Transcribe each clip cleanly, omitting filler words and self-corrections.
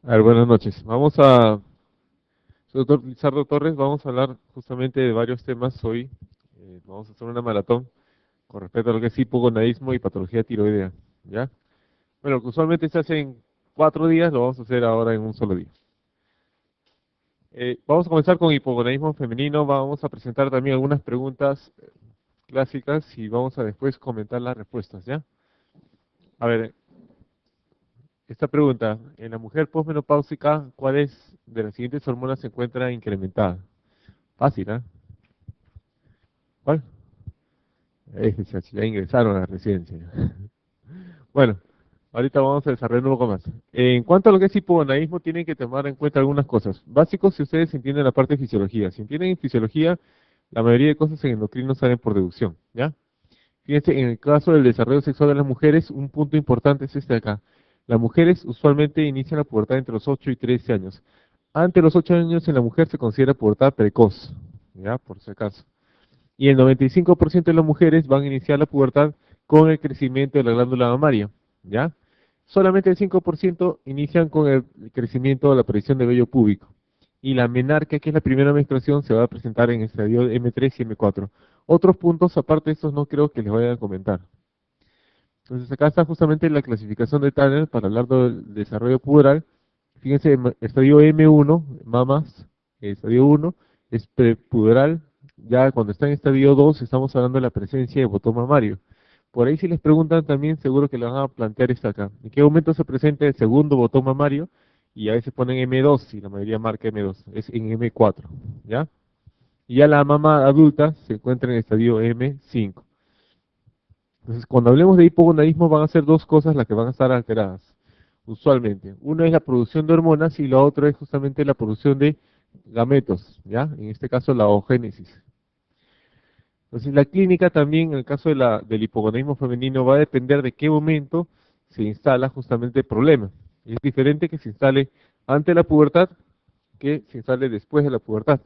A ver, buenas noches. Soy doctor Lizardo Torres, vamos a hablar justamente de varios temas hoy. Vamos a hacer una maratón con respecto a lo que es hipogonadismo y patología tiroidea, ¿ya? Bueno, lo que usualmente se hace en 4 días, lo vamos a hacer ahora en un solo día. Vamos a comenzar con hipogonadismo femenino, vamos a presentar también algunas preguntas clásicas y vamos a después comentar las respuestas, ¿ya? A ver, esta pregunta, en la mujer posmenopáusica, ¿cuáles de las siguientes hormonas se encuentra incrementada? Fácil, ¿eh? ¿Cuál? Ya ingresaron a la residencia. Bueno, ahorita vamos a desarrollar un poco más. En cuanto a lo que es hipogonadismo, tienen que tomar en cuenta algunas cosas. Básicos si ustedes entienden la parte de fisiología. Si entienden fisiología, la mayoría de cosas en endocrino salen por deducción, ¿ya? Fíjense, en el caso del desarrollo sexual de las mujeres, un punto importante es este de acá. Las mujeres usualmente inician la pubertad entre los 8 y 13 años. Ante los 8 años en la mujer se considera pubertad precoz, ¿ya? Por si acaso. Y el 95% de las mujeres van a iniciar la pubertad con el crecimiento de la glándula mamaria, ¿ya? Solamente el 5% inician con el crecimiento de la aparición de vello púbico. Y la menarquia, que es la primera menstruación, se va a presentar en el estadio M3 y M4. Otros puntos, aparte de estos, no creo que les vayan a comentar. Entonces acá está justamente la clasificación de Tanner para hablar del desarrollo puberal. Fíjense, estadio M1, mamas, estadio 1, es prepuberal. Ya cuando está en estadio 2, estamos hablando de la presencia de botón mamario. Por ahí si les preguntan también, seguro que le van a plantear esto acá. ¿En qué momento se presenta el segundo botón mamario? Y a veces ponen M2, y la mayoría marca M2, es en M4, ¿ya? Y ya la mama adulta se encuentra en el estadio M5. Entonces, cuando hablemos de hipogonadismo van a ser dos cosas las que van a estar alteradas, usualmente. Una es la producción de hormonas y la otra es justamente la producción de gametos, ¿ya? En este caso la oogénesis. Entonces, la clínica también, en el caso del hipogonadismo femenino, va a depender de qué momento se instala justamente el problema. Es diferente que se instale ante la pubertad que se instale después de la pubertad.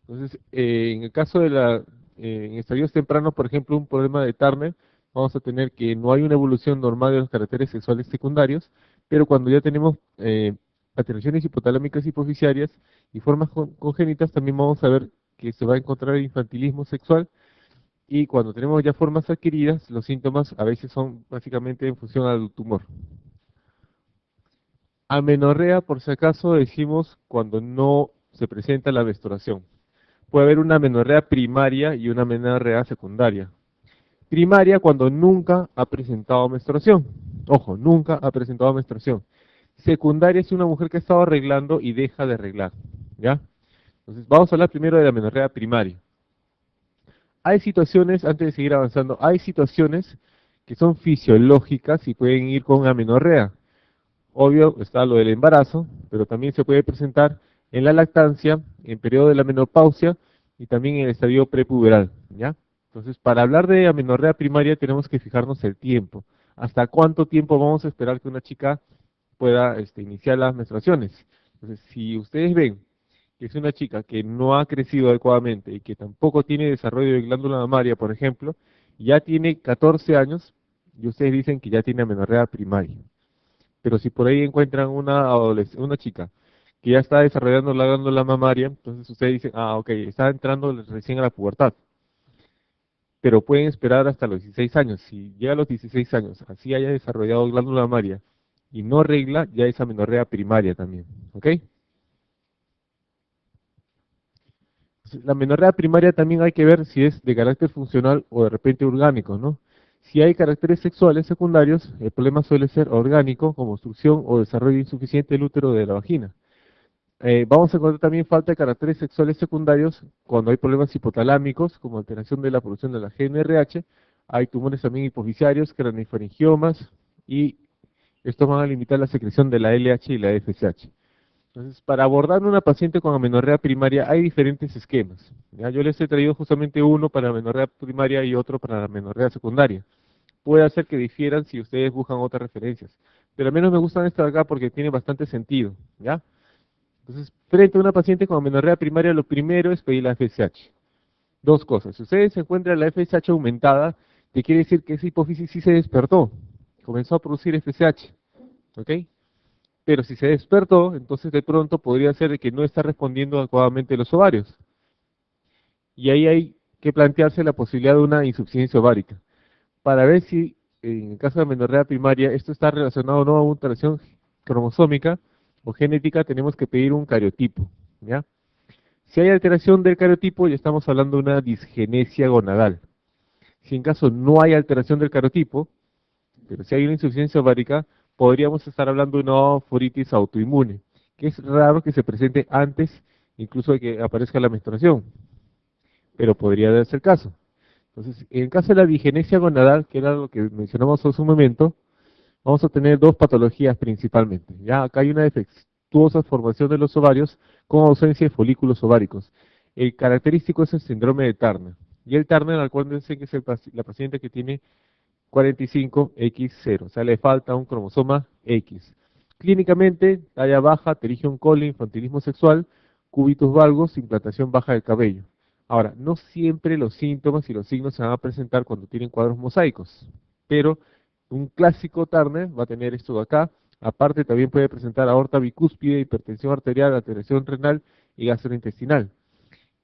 Entonces, en el caso en estadios tempranos, por ejemplo, un problema de Turner, vamos a tener que no hay una evolución normal de los caracteres sexuales secundarios, pero cuando ya tenemos alteraciones hipotalámicas hipoficiarias y formas congénitas, también vamos a ver que se va a encontrar infantilismo sexual, y cuando tenemos ya formas adquiridas, los síntomas a veces son básicamente en función al tumor. Amenorrea, por si acaso, decimos cuando no se presenta la menstruación. Puede haber una amenorrea primaria y una amenorrea secundaria. Primaria cuando nunca ha presentado menstruación. Ojo, nunca ha presentado menstruación. Secundaria es una mujer que ha estado arreglando y deja de arreglar. ¿Ya? Entonces, vamos a hablar primero de la amenorrea primaria. Hay situaciones, antes de seguir avanzando, hay situaciones que son fisiológicas y pueden ir con amenorrea. Obvio, está lo del embarazo, pero también se puede presentar en la lactancia, en periodo de la menopausia y también en el estadio prepuberal, ¿ya? Entonces, para hablar de amenorrea primaria tenemos que fijarnos el tiempo. ¿Hasta cuánto tiempo vamos a esperar que una chica pueda iniciar las menstruaciones? Entonces, si ustedes ven que es una chica que no ha crecido adecuadamente y que tampoco tiene desarrollo de glándula mamaria, por ejemplo, ya tiene 14 años y ustedes dicen que ya tiene amenorrea primaria. Pero si por ahí encuentran una chica que ya está desarrollando la glándula mamaria, entonces ustedes dicen, ah, ok, está entrando recién a la pubertad. Pero pueden esperar hasta los 16 años. Si llega a los 16 años, así haya desarrollado glándula mamaria y no regla, ya es amenorrea primaria también. ¿Ok? Entonces, la amenorrea primaria también hay que ver si es de carácter funcional o de repente orgánico, ¿no? Si hay caracteres sexuales secundarios, el problema suele ser orgánico, como obstrucción o desarrollo insuficiente del útero de la vagina. Vamos a encontrar también falta de caracteres sexuales secundarios cuando hay problemas hipotalámicos, como alteración de la producción de la GNRH, hay tumores también hipoficiarios, craniofaringiomas, y estos van a limitar la secreción de la LH y la FSH. Entonces, para abordar una paciente con amenorrea primaria hay diferentes esquemas. ¿Ya? Yo les he traído justamente uno para amenorrea primaria y otro para la amenorrea secundaria. Puede hacer que difieran si ustedes buscan otras referencias, pero al menos me gustan estas de acá porque tiene bastante sentido, ¿ya? Entonces, frente a una paciente con amenorrea primaria, lo primero es pedir la FSH. Dos cosas. Si ustedes se encuentran la FSH aumentada, ¿qué quiere decir? Que esa hipófisis sí se despertó, comenzó a producir FSH. ¿Ok? Pero si se despertó, entonces de pronto podría ser que no está respondiendo adecuadamente los ovarios. Y ahí hay que plantearse la posibilidad de una insuficiencia ovárica, para ver si en el caso de amenorrea primaria esto está relacionado o no a una alteración cromosómica o genética. Tenemos que pedir un cariotipo, ¿ya? Si hay alteración del cariotipo, ya estamos hablando de una disgenesia gonadal. Si en caso no hay alteración del cariotipo, pero si hay una insuficiencia ovárica, podríamos estar hablando de una ovaoforitis autoinmune, que es raro que se presente antes incluso de que aparezca la menstruación, pero podría darse el caso. Entonces, en el caso de la digenesia gonadal, que era lo que mencionamos hace un momento, vamos a tener dos patologías principalmente. Ya acá hay una defectuosa formación de los ovarios con ausencia de folículos ováricos. El característico es el síndrome de Turner. Y el Turner, acuérdense que es la paciente que tiene 45X0, o sea, le falta un cromosoma X. Clínicamente, talla baja, pterigion coli, infantilismo sexual, cubitus valgus, implantación baja del cabello. Ahora, no siempre los síntomas y los signos se van a presentar cuando tienen cuadros mosaicos, pero un clásico Turner va a tener esto de acá. Aparte, también puede presentar aorta bicúspide, hipertensión arterial, alteración renal y gastrointestinal.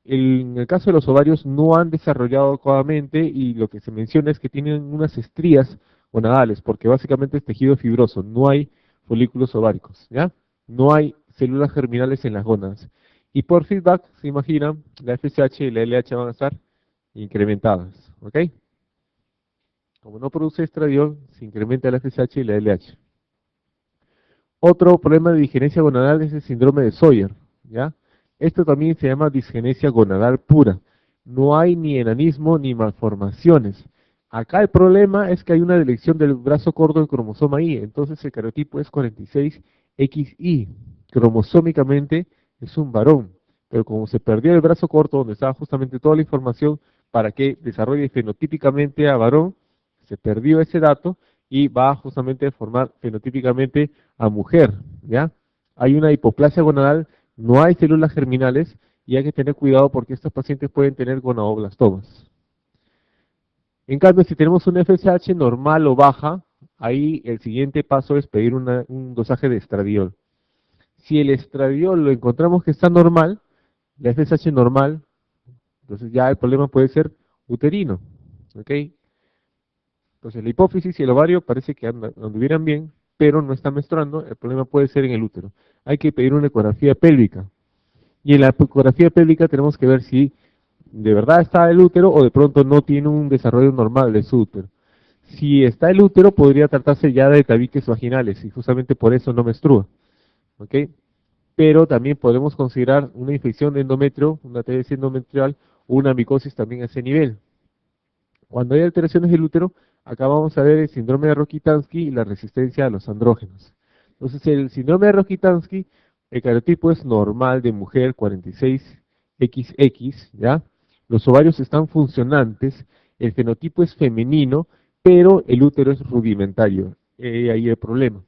En el caso de los ovarios no han desarrollado adecuadamente y lo que se menciona es que tienen unas estrías gonadales, porque básicamente es tejido fibroso, no hay folículos ováricos, ¿ya? No hay células germinales en las gónadas. Y por feedback, se imaginan, la FSH y la LH van a estar incrementadas, ¿ok? Como no produce estradiol, se incrementa la FSH y la LH. Otro problema de disgenesia gonadal es el síndrome de Sawyer, ¿ya? Esto también se llama disgenesia gonadal pura. No hay ni enanismo ni malformaciones. Acá el problema es que hay una deleción del brazo corto del cromosoma Y, entonces el cariotipo es 46XY. Cromosómicamente es un varón, pero como se perdió el brazo corto donde estaba justamente toda la información para que desarrolle fenotípicamente a varón, se perdió ese dato y va justamente a formar fenotípicamente a mujer, ¿ya? Hay una hipoplasia gonadal, no hay células germinales y hay que tener cuidado porque estos pacientes pueden tener gonadoblastomas. En cambio, si tenemos un FSH normal o baja, ahí el siguiente paso es pedir un dosaje de estradiol. Si el estradiol lo encontramos que está normal, la FSH normal, entonces ya el problema puede ser uterino, ¿ok? Entonces la hipófisis y el ovario parece que anduvieran bien, pero no están menstruando, el problema puede ser en el útero. Hay que pedir una ecografía pélvica. Y en la ecografía pélvica tenemos que ver si de verdad está el útero o de pronto no tiene un desarrollo normal de su útero. Si está el útero, podría tratarse ya de tabiques vaginales y justamente por eso no menstrua, ¿ok? Pero también podemos considerar una infección de endometrio, una TBC endometrial o una micosis también a ese nivel. Cuando hay alteraciones del útero, acá vamos a ver el síndrome de Rokitansky y la resistencia a los andrógenos. Entonces, el síndrome de Rokitansky, el cariotipo es normal de mujer 46XX, ¿ya? Los ovarios están funcionantes, el fenotipo es femenino, pero el útero es rudimentario. Ahí el problema.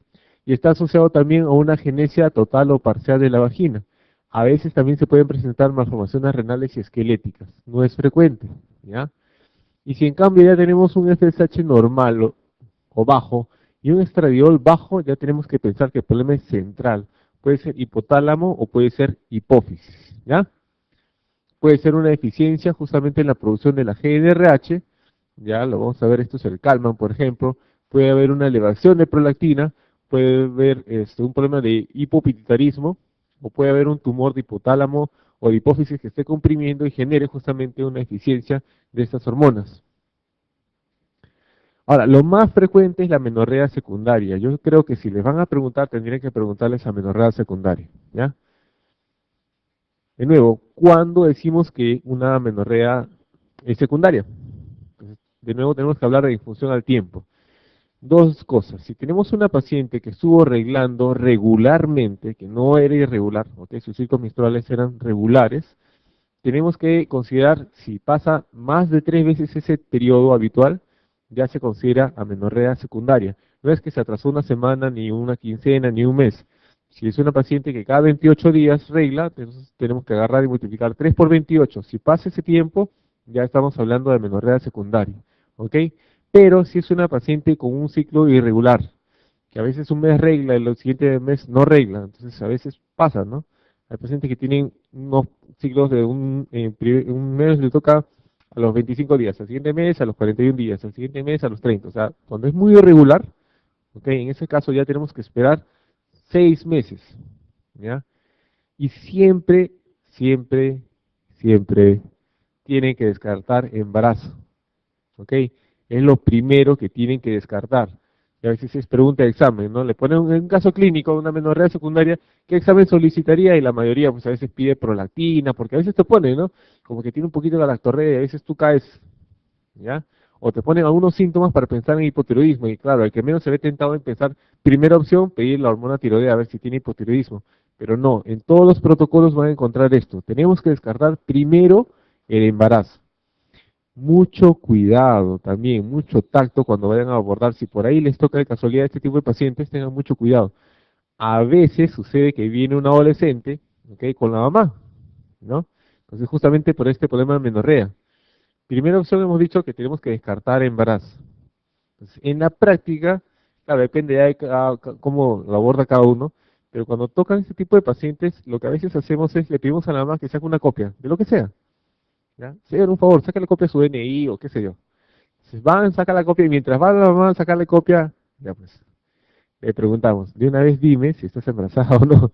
Y está asociado también a una agenesia total o parcial de la vagina. A veces también se pueden presentar malformaciones renales y esqueléticas. No es frecuente, ¿ya? Y si en cambio ya tenemos un FSH normal o bajo y un estradiol bajo, ya tenemos que pensar que el problema es central. Puede ser hipotálamo o puede ser hipófisis, ¿ya? Puede ser una deficiencia justamente en la producción de la GnRH, ya lo vamos a ver, esto es el Kalman, por ejemplo. Puede haber una elevación de prolactina, puede haber un problema de hipopituitarismo, o puede haber un tumor de hipotálamo o de hipófisis que esté comprimiendo y genere justamente una deficiencia de estas hormonas. Ahora, lo más frecuente es la menorrea secundaria. Yo creo que si les van a preguntar, tendrían que preguntarles a menorrea secundaria, ¿ya? De nuevo, ¿cuándo decimos que una menorrea es secundaria? Entonces, de nuevo, tenemos que hablar de disfunción al tiempo. Dos cosas. Si tenemos una paciente que estuvo reglando regularmente, que no era irregular, ¿ok? Sus ciclos menstruales eran regulares, tenemos que considerar si pasa más de 3 veces ese periodo habitual, ya se considera amenorrea secundaria. No es que se atrasó una semana, ni una quincena, ni un mes. Si es una paciente que cada 28 días regla, entonces tenemos que agarrar y multiplicar 3 por 28. Si pasa ese tiempo, ya estamos hablando de amenorrea secundaria, ¿ok? Pero si es una paciente con un ciclo irregular, que a veces un mes regla y el siguiente mes no regla, entonces a veces pasa, ¿no? Hay pacientes que tienen unos ciclos de un mes le toca a los 25 días, al siguiente mes a los 41 días, al siguiente mes a los 30, o sea, cuando es muy irregular, ¿ok? En ese caso ya tenemos que esperar 6 meses, ¿ya? Y siempre, siempre, siempre tienen que descartar embarazo, ¿ok? Es lo primero que tienen que descartar. Y a veces es pregunta de examen, ¿no? Le ponen un caso clínico, una menorrea secundaria, ¿qué examen solicitaría? Y la mayoría, pues a veces pide prolactina, porque a veces te pone, ¿no? Como que tiene un poquito de galactorrea y a veces tú caes, ¿ya? O te ponen algunos síntomas para pensar en hipotiroidismo. Y claro, el que menos se ve tentado en pensar, primera opción, pedir la hormona tiroidea a ver si tiene hipotiroidismo. Pero no, en todos los protocolos van a encontrar esto. Tenemos que descartar primero el embarazo. Mucho cuidado también, mucho tacto cuando vayan a abordar. Si por ahí les toca de casualidad este tipo de pacientes, tengan mucho cuidado. A veces sucede que viene un adolescente, ¿ok? Con la mamá, ¿no? Entonces justamente por este problema de menorrea. Primera opción hemos dicho que tenemos que descartar embarazo. Entonces, en la práctica, claro, depende ya de cómo lo aborda cada uno, pero cuando tocan este tipo de pacientes, lo que a veces hacemos es le pedimos a la mamá que saque una copia, de lo que sea, ¿ya? Señor, un favor, saque la copia de su DNI o qué sé yo. Entonces van, saca la copia y mientras va la mamá a sacarle copia, ya pues, le preguntamos, de una vez dime si estás embarazada o no.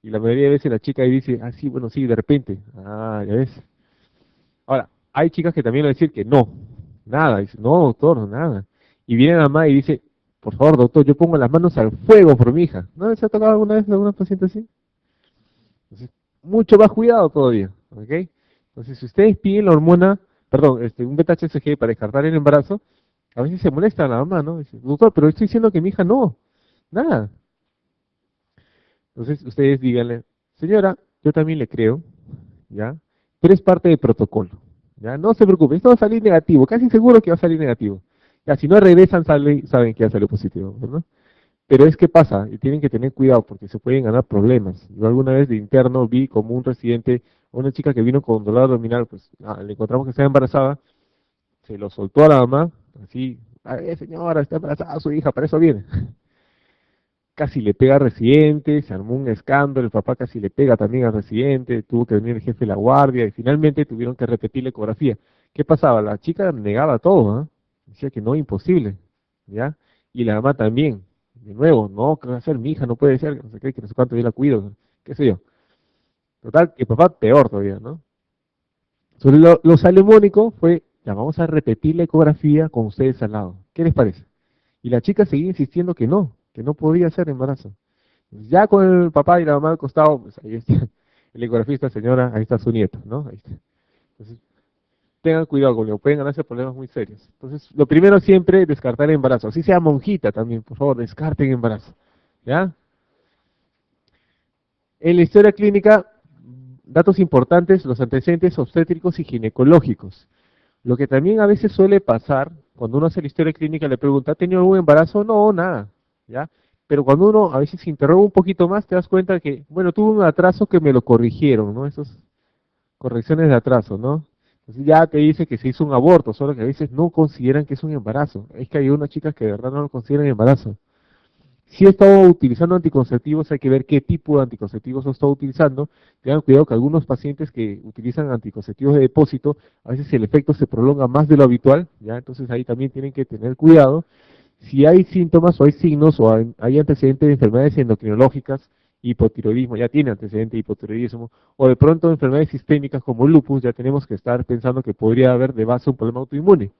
Y la mayoría de veces la chica ahí dice, ah, sí, bueno, sí, de repente. Ah, ya ves. Ahora, hay chicas que también van a decir que no, nada, dice, no, doctor, no, nada. Y viene la mamá y dice, por favor, doctor, yo pongo las manos al fuego por mi hija. ¿No se ha tocado alguna vez alguna paciente así? Entonces, mucho más cuidado todavía, ¿ok? Entonces, si ustedes piden la hormona, perdón, un beta-HCG para descartar el embarazo, a veces se molesta la mamá, ¿no? Dice, doctor, pero estoy diciendo que mi hija no, nada. Entonces, ustedes díganle, señora, yo también le creo, ¿ya? Pero es parte del protocolo, ¿ya? No se preocupe, esto va a salir negativo, casi seguro que va a salir negativo. Ya, si no regresan, saben que va a salir positivo, ¿verdad? Pero es que pasa, y tienen que tener cuidado porque se pueden ganar problemas. Yo alguna vez de interno vi como un residente, una chica que vino con dolor abdominal, pues le encontramos que estaba embarazada, se lo soltó a la mamá, así, a ver, señora, está embarazada su hija, para eso viene. Casi le pega al residente, se armó un escándalo, el papá casi le pega también al residente, tuvo que venir el jefe de la guardia y finalmente tuvieron que repetir la ecografía. ¿Qué pasaba? La chica negaba todo, ¿ah? Decía que no, imposible, ¿ya? Y la mamá también, de nuevo, no, ¿qué va a hacer mi hija? No puede ser, que no sé qué, que no sé cuánto yo la cuido, qué sé yo. Total, que el papá peor todavía, ¿no? Sobre lo salomónico fue, ya vamos a repetir la ecografía con ustedes al lado. ¿Qué les parece? Y la chica seguía insistiendo que no podía ser embarazo. Ya con el papá y la mamá al costado, pues ahí está el ecografista, señora, ahí está su nieto, ¿no? Ahí está. Entonces, tengan cuidado con ello, pueden ganarse problemas muy serios. Entonces, lo primero siempre, descartar el embarazo. Así sea monjita también, por favor, descarten embarazo. ¿Ya? En la historia clínica, datos importantes, los antecedentes obstétricos y ginecológicos. Lo que también a veces suele pasar, cuando uno hace la historia clínica, le pregunta, ¿ha tenido algún embarazo? No, nada, ¿ya? Pero cuando uno a veces se interroga un poquito más, te das cuenta que, bueno, tuve un atraso que me lo corrigieron, ¿no? Esas correcciones de atraso, ¿no? Entonces ya te dice que se hizo un aborto, solo que a veces no consideran que es un embarazo. Es que hay unas chicas que de verdad no lo consideran embarazo. Si he estado utilizando anticonceptivos, hay que ver qué tipo de anticonceptivos he estado utilizando. Tengan cuidado que algunos pacientes que utilizan anticonceptivos de depósito, a veces el efecto se prolonga más de lo habitual, ¿ya? Entonces ahí también tienen que tener cuidado. Si hay síntomas o hay signos o hay antecedentes de enfermedades endocrinológicas, hipotiroidismo, ya tiene antecedente de hipotiroidismo, o de pronto enfermedades sistémicas como lupus, ya tenemos que estar pensando que podría haber de base un problema autoinmune.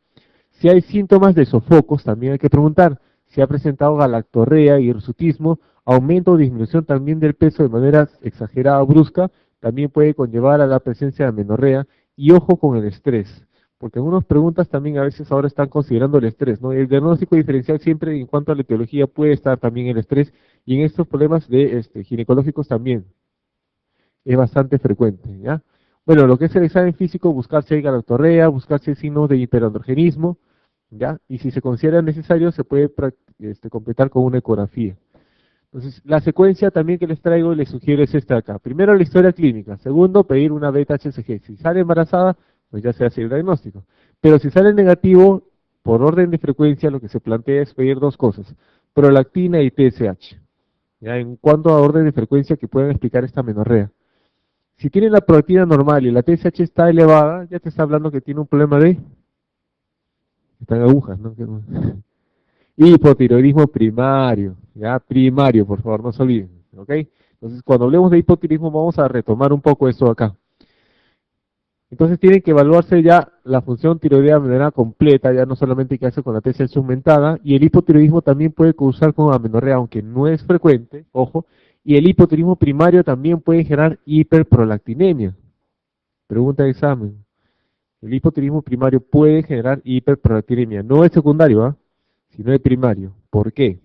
Si hay síntomas de sofocos, también hay que preguntar si ha presentado galactorrea, hirsutismo, aumento o disminución también del peso de manera exagerada o brusca, también puede conllevar a la presencia de amenorrea, y ojo con el estrés, porque algunas preguntas también a veces ahora están considerando el estrés, ¿no? El diagnóstico diferencial siempre en cuanto a la etiología puede estar también el estrés, y en estos problemas de ginecológicos también es bastante frecuente, ¿ya? Bueno, lo que es el examen físico, buscar si hay galactorrea, buscar si hay signos de hiperandrogenismo, ¿ya? Y si se considera necesario, se puede completar con una ecografía. Entonces, la secuencia también que les traigo y les sugiero es esta acá. Primero, la historia clínica. Segundo, pedir una beta-HCG. Si sale embarazada, pues ya se hace el diagnóstico. Pero si sale negativo, por orden de frecuencia, lo que se plantea es pedir dos cosas. prolactina y TSH. ¿Ya? En cuanto a orden de frecuencia que puedan explicar esta amenorrea. Si tiene la prolactina normal y la TSH está elevada, ya te está hablando que tiene un problema de... Están agujas, ¿no? Hipotiroidismo primario, ya, primario, por favor, no se olviden, ¿ok? Entonces, cuando hablemos de hipotiroidismo, vamos a retomar un poco esto acá. Entonces, tiene que evaluarse ya la función tiroidea de manera completa, ya no solamente que hace con la TSH aumentada, y el hipotiroidismo también puede causar con amenorrea, aunque no es frecuente, ojo, y el hipotiroidismo primario también puede generar hiperprolactinemia. Pregunta de examen. El hipotiroidismo primario puede generar hiperprolactinemia, no es secundario, ¿ah? Sino es primario. ¿Por qué?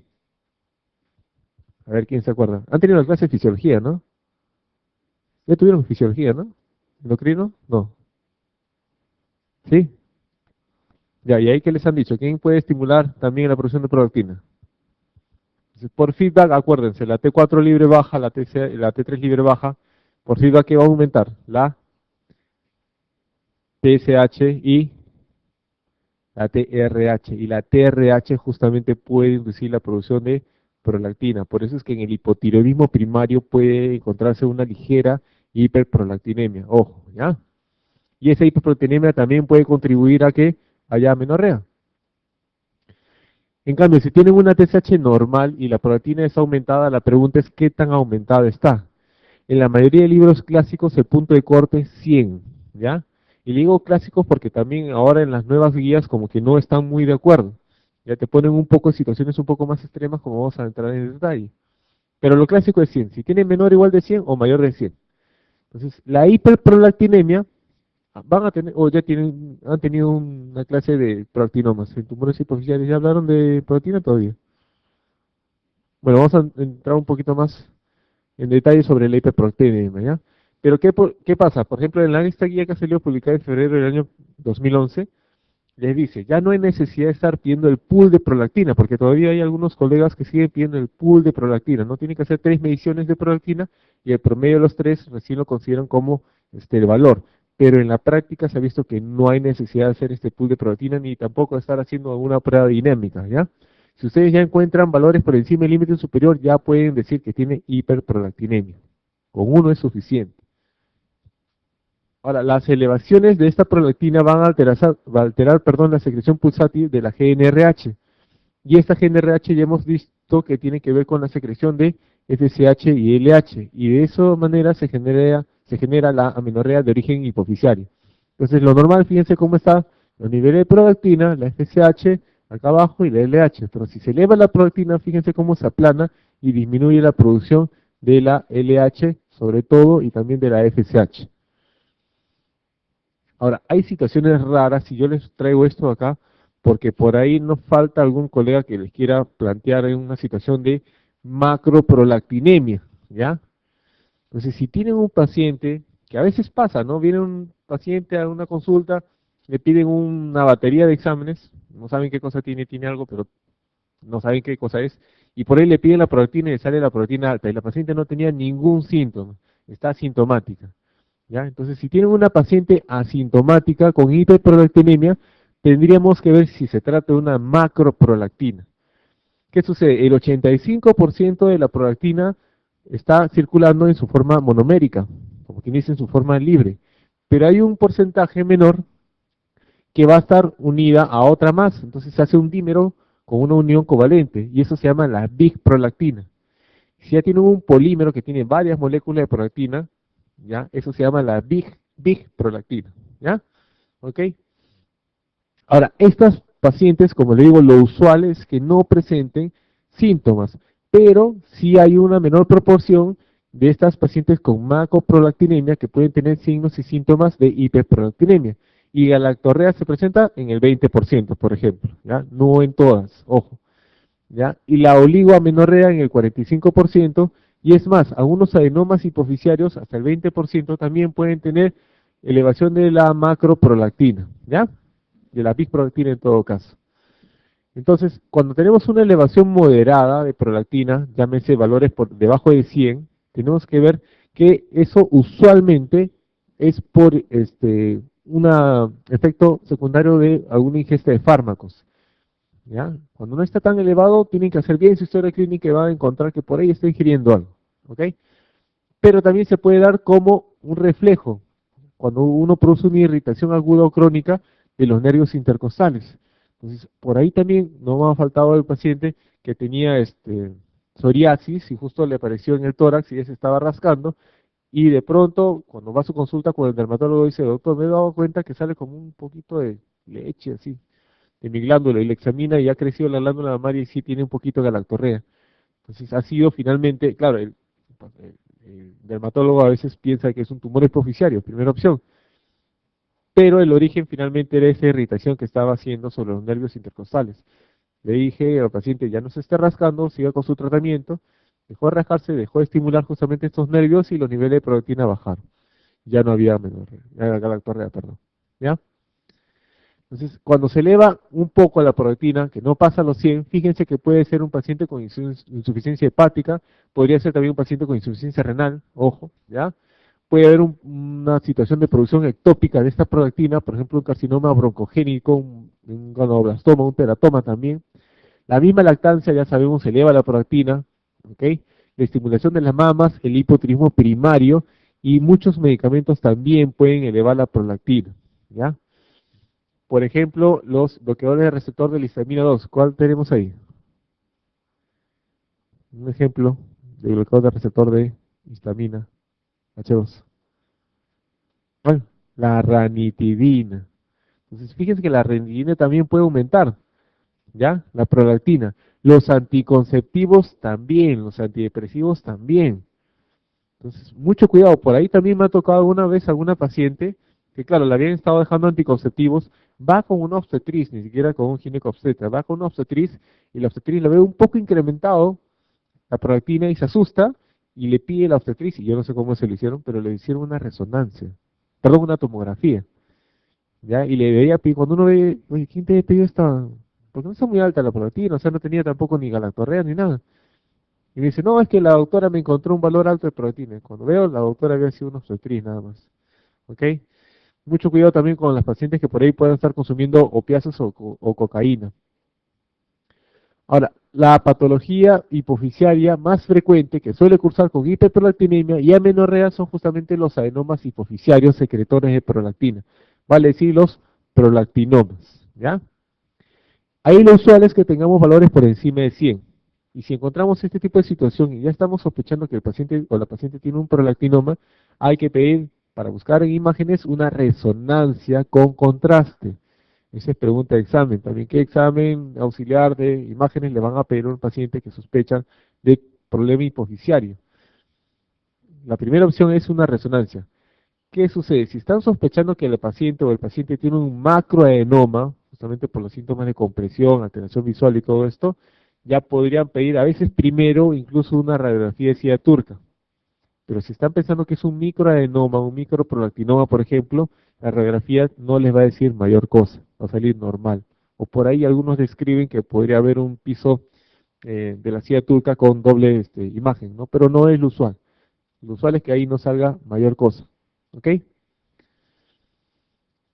A ver quién se acuerda. Han tenido la clase de fisiología, ¿no? Ya tuvieron fisiología, ¿no? ¿Endocrino? No. ¿Sí? Ya, ¿y ahí qué les han dicho? ¿Quién puede estimular también la producción de prolactina? Entonces, por feedback, acuérdense, la T4 libre baja, la T3 libre baja, por feedback, ¿qué va a aumentar? La TSH y la TRH. Y la TRH justamente puede inducir la producción de prolactina. Por eso es que en el hipotiroidismo primario puede encontrarse una ligera hiperprolactinemia. Ojo, ¿ya? Y esa hiperprolactinemia también puede contribuir a que haya amenorrea. En cambio, si tienen una TSH normal y la prolactina es aumentada, la pregunta es ¿qué tan aumentada está? En la mayoría de libros clásicos el punto de corte es 100, ¿ya? Y digo clásicos porque también ahora en las nuevas guías como que no están muy de acuerdo. Ya te ponen un poco en situaciones un poco más extremas como vamos a entrar en detalle. Pero lo clásico es 100. Si tiene menor o igual de 100 o mayor de 100. Entonces, la hiperprolactinemia van a tener, o ya tienen, han tenido una clase de prolactinomas. En tumores hipoficiales, ¿ya hablaron de prolactina todavía? Bueno, vamos a entrar un poquito más en detalle sobre la hiperprolactinemia, ¿ya? Pero ¿qué pasa? Por ejemplo, en esta guía que ha salido publicada en febrero del año 2011, les dice, ya no hay necesidad de estar pidiendo el pool de prolactina, porque todavía hay algunos colegas que siguen pidiendo el pool de prolactina, no tienen que hacer 3 mediciones de prolactina y el promedio de los 3 recién lo consideran como el valor. Pero en la práctica se ha visto que no hay necesidad de hacer este pool de prolactina ni tampoco de estar haciendo alguna prueba dinámica, ¿ya? Si ustedes ya encuentran valores por encima del límite superior, ya pueden decir que tiene hiperprolactinemia. Con uno es suficiente. Ahora, las elevaciones de esta prolactina van a alterar, perdón, la secreción pulsátil de la GNRH. Y esta GNRH ya hemos visto que tiene que ver con la secreción de FSH y LH. Y de esa manera se genera la amenorrea de origen hipoficiario. Entonces, lo normal, fíjense cómo está los niveles de prolactina, la FSH acá abajo y la LH. Pero si se eleva la prolactina, fíjense cómo se aplana y disminuye la producción de la LH, sobre todo, y también de la FSH. Ahora, hay situaciones raras, y yo les traigo esto acá, porque por ahí nos falta algún colega que les quiera plantear en una situación de macroprolactinemia, ¿ya? Entonces, si tienen un paciente, que a veces pasa, ¿no? Viene un paciente a una consulta, le piden una batería de exámenes, no saben qué cosa tiene algo, pero no saben qué cosa es, y por ahí le piden la prolactina y le sale la prolactina alta, y la paciente no tenía ningún síntoma, está asintomática. ¿Ya? Entonces, si tienen una paciente asintomática con hiperprolactinemia, tendríamos que ver si se trata de una macroprolactina. ¿Qué sucede? El 85% de la prolactina está circulando en su forma monomérica, como quien dice en su forma libre, pero hay un porcentaje menor que va a estar unida a otra más, entonces se hace un dímero con una unión covalente, y eso se llama la big prolactina. Si ya tienen un polímero que tiene varias moléculas de prolactina, ¿ya? Eso se llama la big prolactina, ¿ya? ¿Ok? Ahora, estas pacientes, como le digo, lo usual es que no presenten síntomas, pero sí hay una menor proporción de estas pacientes con macroprolactinemia que pueden tener signos y síntomas de hiperprolactinemia. Y la galactorrea se presenta en el 20%, por ejemplo, ¿ya? No en todas, ojo. ¿Ya? Y la oligoamenorrea en el 45%, y es más, algunos adenomas hipoficiarios, hasta el 20%, también pueden tener elevación de la macroprolactina, ¿ya? De la bisprolactina en todo caso. Entonces, cuando tenemos una elevación moderada de prolactina, llámese valores por debajo de 100, tenemos que ver que eso usualmente es por un efecto secundario de alguna ingesta de fármacos. ¿ya? Cuando no está tan elevado, tienen que hacer bien su historia clínica y van a encontrar que por ahí está ingiriendo algo, ¿ok? Pero también se puede dar como un reflejo, cuando uno produce una irritación aguda o crónica de los nervios intercostales. Entonces, por ahí también no me ha faltado el paciente que tenía psoriasis y justo le apareció en el tórax y ya se estaba rascando, y de pronto, cuando va a su consulta con el dermatólogo, dice, doctor, me he dado cuenta que sale como un poquito de leche así de mi glándula, y le examina y ha crecido la glándula mamaria y sí tiene un poquito de galactorrea. Entonces ha sido finalmente, claro, el dermatólogo a veces piensa que es un tumor hipoficiario, primera opción, pero el origen finalmente era esa irritación que estaba haciendo sobre los nervios intercostales. Le dije al paciente, ya no se esté rascando, siga con su tratamiento, dejó de rascarse, dejó de estimular justamente estos nervios y los niveles de prolactina bajaron. Ya no había galactorrea, perdón. ¿Ya? Entonces, cuando se eleva un poco la prolactina, que no pasa a los 100, fíjense que puede ser un paciente con insuficiencia hepática, podría ser también un paciente con insuficiencia renal, ojo, ¿ya? Puede haber una situación de producción ectópica de esta prolactina, por ejemplo, un carcinoma broncogénico, un glioblastoma, un teratoma también. La misma lactancia, ya sabemos, eleva la prolactina, ¿ok? La estimulación de las mamas, el hipotiroidismo primario y muchos medicamentos también pueden elevar la prolactina, ¿ya? Por ejemplo, los bloqueadores de receptor de la histamina 2. ¿Cuál tenemos ahí? Un ejemplo de bloqueador de receptor de histamina H2. Bueno, la ranitidina. Entonces, fíjense que la ranitidina también puede aumentar, ¿ya? La prolactina. Los anticonceptivos también, los antidepresivos también. Entonces, mucho cuidado. Por ahí también me ha tocado alguna vez alguna paciente que, claro, le habían estado dejando anticonceptivos, va con una obstetriz, ni siquiera con un ginecobstetra, va con una obstetriz y la obstetriz la ve un poco incrementado la prolactina y se asusta y le pide a la obstetriz, y yo no sé cómo se lo hicieron, pero le hicieron una resonancia, perdón, una tomografía, ¿ya? Y le veía, cuando uno ve, oye, ¿quién te pidió esta? Porque no está muy alta la prolactina, o sea, no tenía tampoco ni galactorrea ni nada. Y me dice, no, es que la doctora me encontró un valor alto de prolactina. Cuando veo, la doctora había sido una obstetriz nada más, ¿ok? Mucho cuidado también con las pacientes que por ahí puedan estar consumiendo opiáceos o cocaína. Ahora, la patología hipofisiaria más frecuente que suele cursar con hiperprolactinemia y amenorrea son justamente los adenomas hipofisiarios secretores de prolactina, vale decir los prolactinomas, ¿ya? Ahí lo usual es que tengamos valores por encima de 100. Y si encontramos este tipo de situación y ya estamos sospechando que el paciente o la paciente tiene un prolactinoma, hay que pedir, para buscar en imágenes, una resonancia con contraste. Esa es pregunta de examen. También, ¿qué examen auxiliar de imágenes le van a pedir a un paciente que sospechan de problema hipofisiario? La primera opción es una resonancia. ¿Qué sucede? Si están sospechando que el paciente o el paciente tiene un macroadenoma, justamente por los síntomas de compresión, alteración visual y todo esto, ya podrían pedir a veces primero incluso una radiografía de silla turca. Pero si están pensando que es un microadenoma, un microprolactinoma, por ejemplo, la radiografía no les va a decir mayor cosa, va a salir normal. O por ahí algunos describen que podría haber un piso de la silla turca con doble imagen, ¿no? Pero no es lo usual. Lo usual es que ahí no salga mayor cosa. ¿Ok?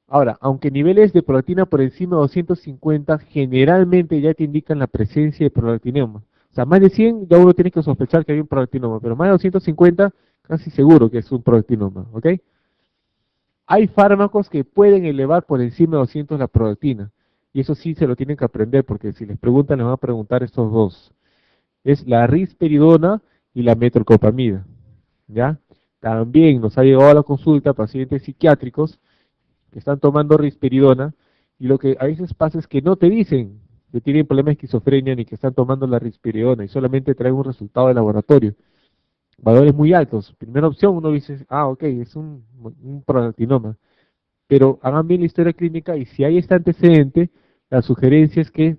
Ahora, aunque niveles de prolactina por encima de 250 generalmente ya te indican la presencia de prolactinoma. O sea, más de 100 ya uno tiene que sospechar que hay un prolactinoma, pero más de 250 casi seguro que es un prolactinoma, ¿ok? Hay fármacos que pueden elevar por encima de 200 la prolactina, y eso sí se lo tienen que aprender, porque si les preguntan, les van a preguntar estos dos. Es la risperidona y la metroclopramida, ¿ya? También nos ha llegado a la consulta pacientes psiquiátricos que están tomando risperidona, y lo que a veces pasa es que no te dicen que tienen problema de esquizofrenia ni que están tomando la risperidona, y solamente traen un resultado de laboratorio. Valores muy altos. Primera opción, uno dice, ah, ok, es un prolactinoma. Pero hagan bien la historia clínica y si hay este antecedente, la sugerencia es que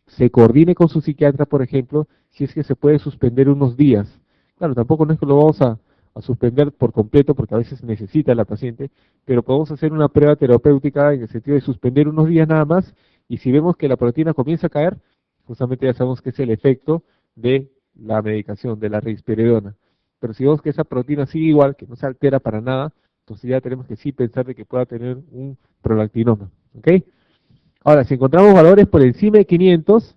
se coordine con su psiquiatra, por ejemplo, si es que se puede suspender unos días. Claro, tampoco no es que lo vamos a suspender por completo porque a veces necesita la paciente, pero podemos hacer una prueba terapéutica en el sentido de suspender unos días nada más, y si vemos que la proteína comienza a caer, justamente ya sabemos que es el efecto de la medicación, de la risperidona. Pero si vemos que esa proteína sigue igual, que no se altera para nada, entonces ya tenemos que sí pensar de que pueda tener un prolactinoma, ¿ok? Ahora, si encontramos valores por encima de 500,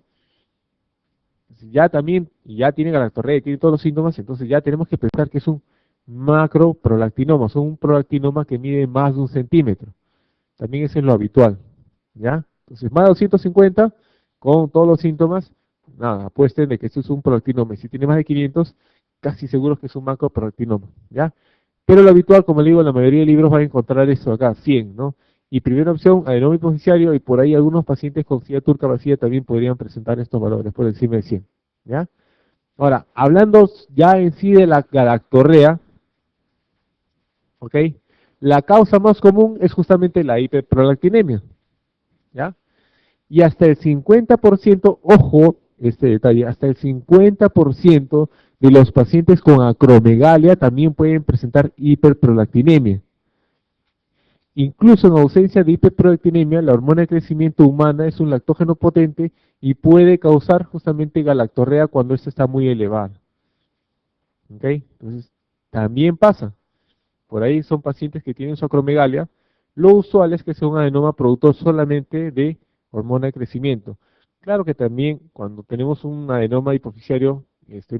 ya también, ya tiene galactorrea y tiene todos los síntomas, entonces ya tenemos que pensar que es un macroprolactinoma, es un prolactinoma que mide más de 1 centímetro. También eso es lo habitual, ¿ya? Entonces, más de 250, con todos los síntomas, nada, apuesten de que esto es un prolactinoma. Y si tiene más de 500, casi seguro que es un macroprolactinoma, ¿ya? Pero lo habitual, como le digo, en la mayoría de libros van a encontrar esto acá, 100, ¿no? Y primera opción, adenoma hipoficiario, y por ahí algunos pacientes con silla turca vacía también podrían presentar estos valores por encima de 100, ¿ya? Ahora, hablando ya en sí de la galactorrea, ¿ok? La causa más común es justamente la hiperprolactinemia, ¿ya? Y hasta el 50%, ojo, este detalle, hasta el 50% de los pacientes con acromegalia también pueden presentar hiperprolactinemia. Incluso en ausencia de hiperprolactinemia, la hormona de crecimiento humana es un lactógeno potente y puede causar justamente galactorrea cuando esta está muy elevada. ¿Ok? Entonces, también pasa. Por ahí son pacientes que tienen su acromegalia. Lo usual es que sea un adenoma productor solamente de hormona de crecimiento. Claro que también cuando tenemos un adenoma hipoficiario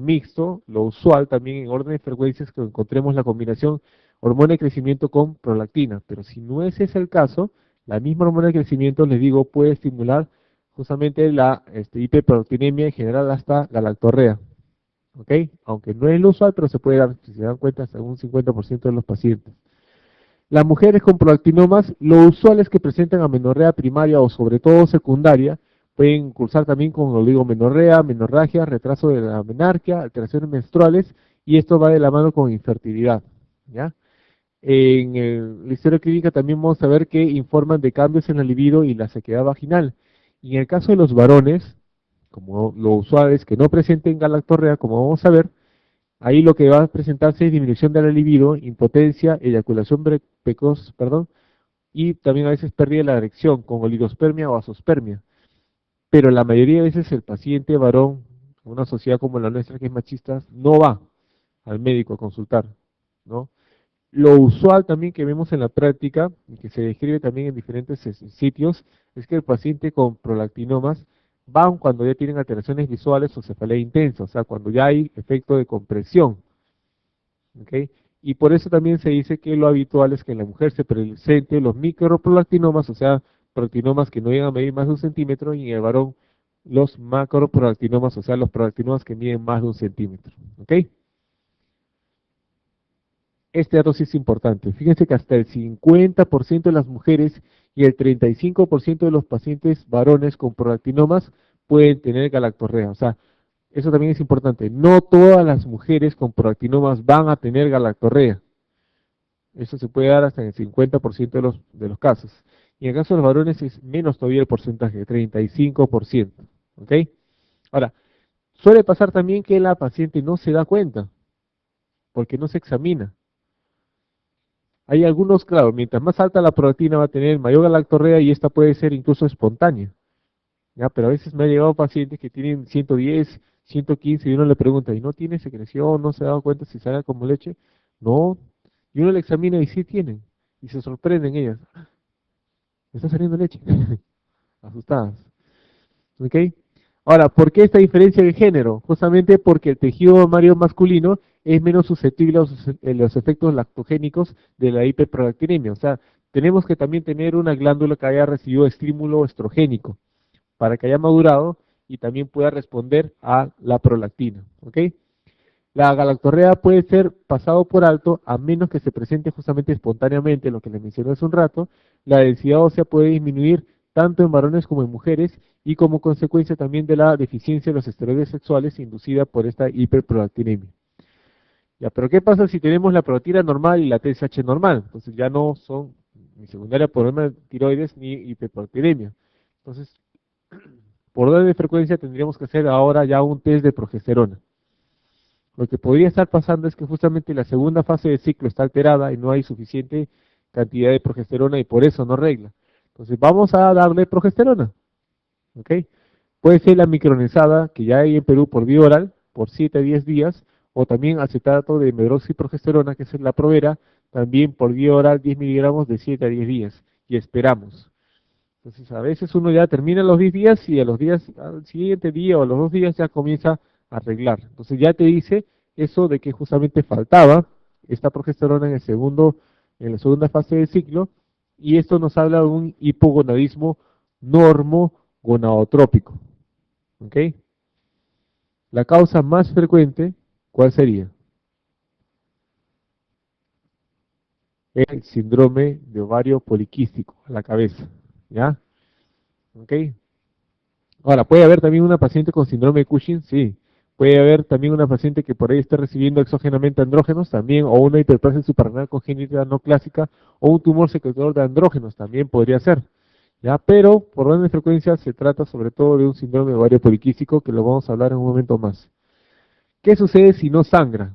mixto, lo usual también en orden de frecuencias que encontremos la combinación hormona de crecimiento con prolactina. Pero si no ese es el caso, la misma hormona de crecimiento, les digo, puede estimular justamente la hiperprolactinemia y generar hasta galactorrea. ¿Ok? Aunque no es lo usual, pero se puede dar, si se dan cuenta, hasta un 50% de los pacientes. Las mujeres con prolactinomas, lo usual es que presenten amenorrea primaria o sobre todo secundaria, pueden cursar también con oligomenorrea, menorragia, retraso de la menarquia, alteraciones menstruales, y esto va de la mano con infertilidad, ¿ya? La historia clínica también vamos a ver que informan de cambios en la libido y la sequedad vaginal. Y en el caso de los varones, como lo usual es que no presenten galactorrea, como vamos a ver, ahí lo que va a presentarse es disminución de la libido, impotencia, eyaculación precoz, perdón, y también a veces pérdida de la erección con oligospermia o azospermia. Pero la mayoría de veces el paciente varón, en una sociedad como la nuestra que es machista, no va al médico a consultar, ¿no? Lo usual también que vemos en la práctica, y que se describe también en diferentes sitios, es que el paciente con prolactinomas van cuando ya tienen alteraciones visuales o cefalea intensa, o sea, cuando ya hay efecto de compresión, ¿ok? Y por eso también se dice que lo habitual es que en la mujer se presente los microprolactinomas, o sea, prolactinomas que no llegan a medir más de 1 centímetro, y en el varón los macroprolactinomas, o sea, los prolactinomas que miden más de 1 centímetro, ¿ok? Este dato sí es importante. Fíjense que hasta el 50% de las mujeres y el 35% de los pacientes varones con prolactinomas pueden tener galactorrea. O sea, eso también es importante. No todas las mujeres con prolactinomas van a tener galactorrea. Eso se puede dar hasta en el 50% de los casos. Y en el caso de los varones es menos todavía el porcentaje, 35%. ¿Ok? Ahora, suele pasar también que la paciente no se da cuenta porque no se examina. Hay algunos, claro, mientras más alta la prolactina va a tener mayor galactorrea y esta puede ser incluso espontánea, ¿ya? Pero a veces me ha llegado pacientes que tienen 110, 115 y uno le pregunta, ¿y no tiene secreción? ¿No se ha dado cuenta si sale como leche? No, y uno le examina y sí tienen, y se sorprenden ellas, me está saliendo leche, asustadas, ¿ok? Ahora, ¿por qué esta diferencia de género? Justamente porque el tejido mamario masculino es menos susceptible a los efectos lactogénicos de la hiperprolactinemia. O sea, tenemos que también tener una glándula que haya recibido estímulo estrogénico para que haya madurado y también pueda responder a la prolactina. ¿Ok? La galactorrea puede ser pasado por alto a menos que se presente justamente espontáneamente, lo que les mencioné hace un rato. La densidad ósea puede disminuir tanto en varones como en mujeres y como consecuencia también de la deficiencia de los esteroides sexuales inducida por esta hiperprolactinemia. Ya, pero ¿qué pasa si tenemos la prolactina normal y la TSH normal? Entonces ya no son ni secundaria problema de tiroides ni hiperprolactinemia. Entonces, por orden de frecuencia tendríamos que hacer ahora ya un test de progesterona. Lo que podría estar pasando es que justamente la segunda fase del ciclo está alterada y no hay suficiente cantidad de progesterona y por eso no regla. Entonces vamos a darle progesterona, ¿ok? Puede ser la micronizada que ya hay en Perú por vía oral por 7 a 10 días o también acetato de medroxiprogesterona que es la Provera también por vía oral 10 miligramos de 7 a 10 días y esperamos. Entonces, a veces uno ya termina los 10 días y a los días, al siguiente día o a los 2 días ya comienza a arreglar. Entonces, ya te dice eso de que justamente faltaba esta progesterona en la segunda fase del ciclo, y esto nos habla de un hipogonadismo normogonadotrópico. ¿Ok? La causa más frecuente, ¿cuál sería? El síndrome de ovario poliquístico, a la cabeza. ¿Ya? ¿Ok? Ahora, ¿puede haber también una paciente con síndrome de Cushing? Sí. Puede haber también una paciente que por ahí esté recibiendo exógenamente andrógenos también, o una hiperplasia suprarrenal congénita no clásica, o un tumor secretor de andrógenos también podría ser. ¿Ya? Pero, por orden de frecuencia, se trata sobre todo de un síndrome de ovario poliquístico, que lo vamos a hablar en un momento más. ¿Qué sucede si no sangra?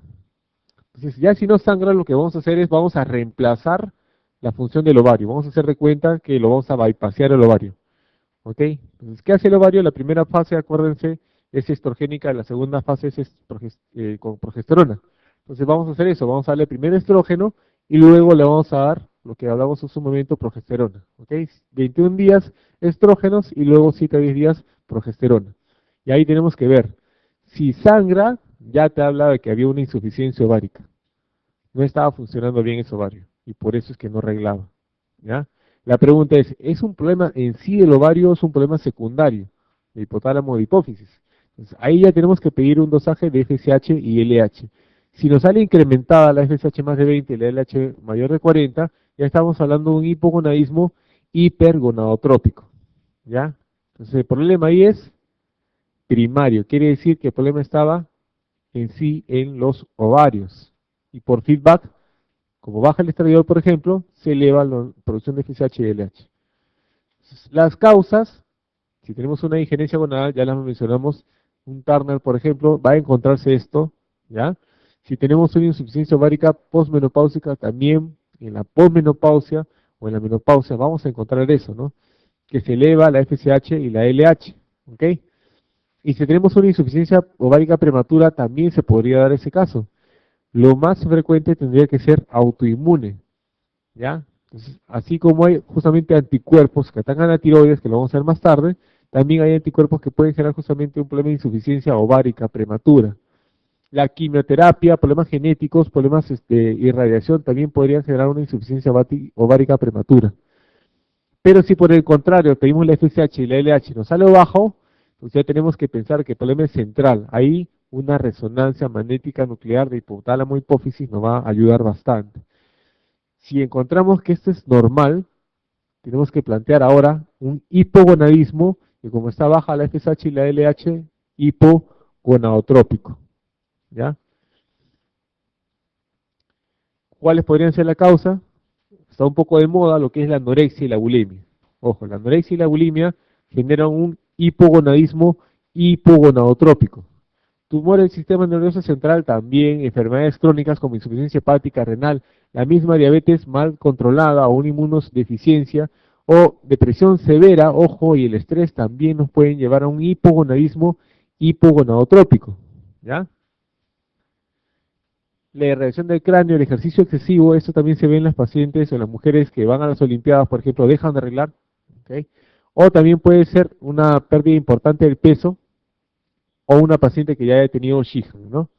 Entonces, ya si no sangra, lo que vamos a hacer es, vamos a reemplazar la función del ovario. Vamos a hacer de cuenta que lo vamos a bypasear el ovario. ¿Ok? Entonces, ¿qué hace el ovario? La primera fase, acuérdense, es estrogénica, la segunda fase es con progesterona. Entonces vamos a hacer eso, vamos a darle primero estrógeno y luego le vamos a dar lo que hablamos en su momento, progesterona. ¿Ok? 21 días estrógenos y luego 7 a 10 días progesterona. Y ahí tenemos que ver, si sangra, ya te habla de que había una insuficiencia ovárica. No estaba funcionando bien ese ovario y por eso es que no arreglaba. ¿Ya? La pregunta es un problema en sí del ovario o es un problema secundario, de hipotálamo de hipófisis? Entonces, ahí ya tenemos que pedir un dosaje de FSH y LH. Si nos sale incrementada la FSH más de 20 y la LH mayor de 40, ya estamos hablando de un hipogonadismo hipergonadotrópico. ¿Ya? Entonces el problema ahí es primario, quiere decir que el problema estaba en sí en los ovarios. Y por feedback, como baja el estradiol, por ejemplo, se eleva la producción de FSH y LH. Las causas, si tenemos una injerencia gonadal, ya las mencionamos, un Turner, por ejemplo, va a encontrarse esto, ¿ya? Si tenemos una insuficiencia ovárica postmenopáusica, también en la posmenopausia o en la menopausia vamos a encontrar eso, ¿no? Que se eleva la FSH y la LH, ¿ok? Y si tenemos una insuficiencia ovárica prematura, también se podría dar ese caso. Lo más frecuente tendría que ser autoinmune, ¿ya? Entonces, así como hay justamente anticuerpos que atacan a la tiroides, que lo vamos a ver más tarde, también hay anticuerpos que pueden generar justamente un problema de insuficiencia ovárica prematura. La quimioterapia, problemas genéticos, problemas irradiación también podrían generar una insuficiencia ovárica prematura. Pero si por el contrario pedimos la FSH y la LH nos sale bajo, pues ya tenemos que pensar que el problema es central. Ahí una resonancia magnética nuclear de hipotálamo hipófisis nos va a ayudar bastante. Si encontramos que esto es normal, tenemos que plantear ahora un hipogonadismo, que como está baja la FSH y la LH, hipogonadotrópico. ¿Ya? ¿Cuáles podrían ser la causa? Está un poco de moda lo que es la anorexia y la bulimia. Ojo, la anorexia y la bulimia generan un hipogonadismo hipogonadotrópico. Tumor del sistema nervioso central también, enfermedades crónicas como insuficiencia hepática, renal, la misma diabetes mal controlada o una inmunodeficiencia o depresión severa, ojo, y el estrés también nos pueden llevar a un hipogonadismo hipogonadotrópico. ¿Ya? La irradiación del cráneo, el ejercicio excesivo, esto también se ve en las pacientes o en las mujeres que van a las Olimpiadas, por ejemplo, dejan de arreglar. ¿Ok? O también puede ser una pérdida importante del peso o una paciente que ya haya tenido Sheehan, ¿no?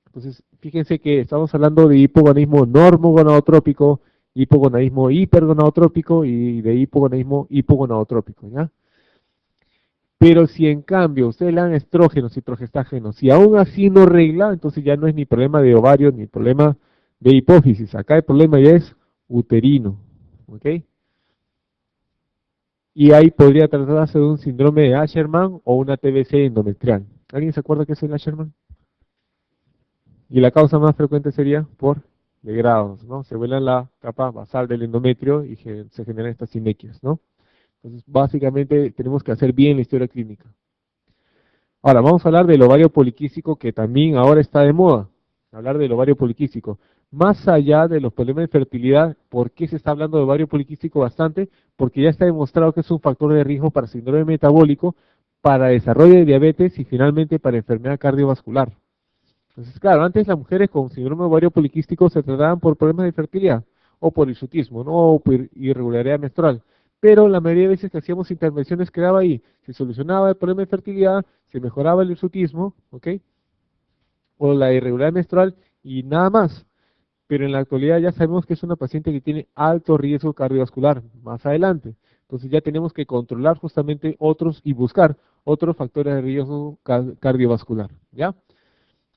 Entonces, fíjense que estamos hablando de hipogonadismo normogonadotrópico, hipogonadismo hipergonadotrópico y de hipogonadismo hipogonadotrópico, ¿ya? Pero si en cambio ustedes le dan estrógenos y progestágenos y aún así no regla, entonces ya no es ni problema de ovario ni problema de hipófisis. Acá el problema ya es uterino, ¿ok? Y ahí podría tratarse de un síndrome de Asherman o una TBC endometrial. ¿Alguien se acuerda qué es el Asherman? Y la causa más frecuente sería por degrados, ¿no? Se vuela la capa basal del endometrio y se generan estas sinequias, ¿no? Entonces, básicamente tenemos que hacer bien la historia clínica. Ahora, vamos a hablar del ovario poliquístico que también ahora está de moda. Hablar del ovario poliquístico. Más allá de los problemas de fertilidad, ¿por qué se está hablando de ovario poliquístico bastante? Porque ya está demostrado que es un factor de riesgo para síndrome metabólico, para desarrollo de diabetes y finalmente para enfermedad cardiovascular. Entonces, claro, antes las mujeres con síndrome ovario poliquístico se trataban por problemas de fertilidad o por hirsutismo, ¿no? O por irregularidad menstrual. pero la mayoría de veces que hacíamos intervenciones quedaba ahí, se solucionaba el problema de fertilidad, se mejoraba el hirsutismo, ¿ok? O la irregularidad menstrual y nada más. Pero en la actualidad ya sabemos que es una paciente que tiene alto riesgo cardiovascular más adelante. Entonces ya tenemos que controlar justamente otros y buscar otros factores de riesgo cardiovascular, ¿ya?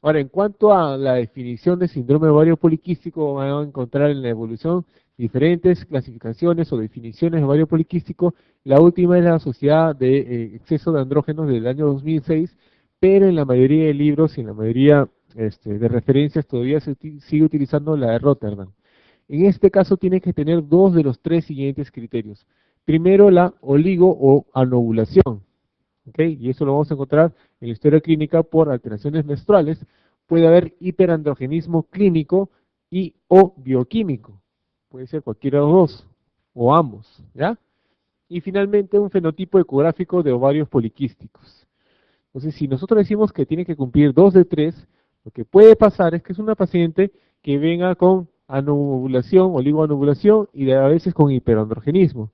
Ahora, en cuanto a la definición de síndrome ovario poliquístico, van a encontrar en la evolución diferentes clasificaciones o definiciones de ovario poliquístico. La última es la Sociedad de Exceso de Andrógenos del año 2006, pero en la mayoría de libros y en la mayoría de referencias todavía sigue utilizando la de Rotterdam. En este caso tiene que tener dos de los tres siguientes criterios. Primero, la oligo o anovulación. ¿Ok? Y eso lo vamos a encontrar en la historia clínica por alteraciones menstruales. Puede haber hiperandrogenismo clínico y o bioquímico. Puede ser cualquiera de los dos, o ambos, ¿ya? Y finalmente un fenotipo ecográfico de ovarios poliquísticos. Entonces, si nosotros decimos que tiene que cumplir dos de tres, lo que puede pasar es que es una paciente que venga con anovulación, oligoanovulación y a veces con hiperandrogenismo.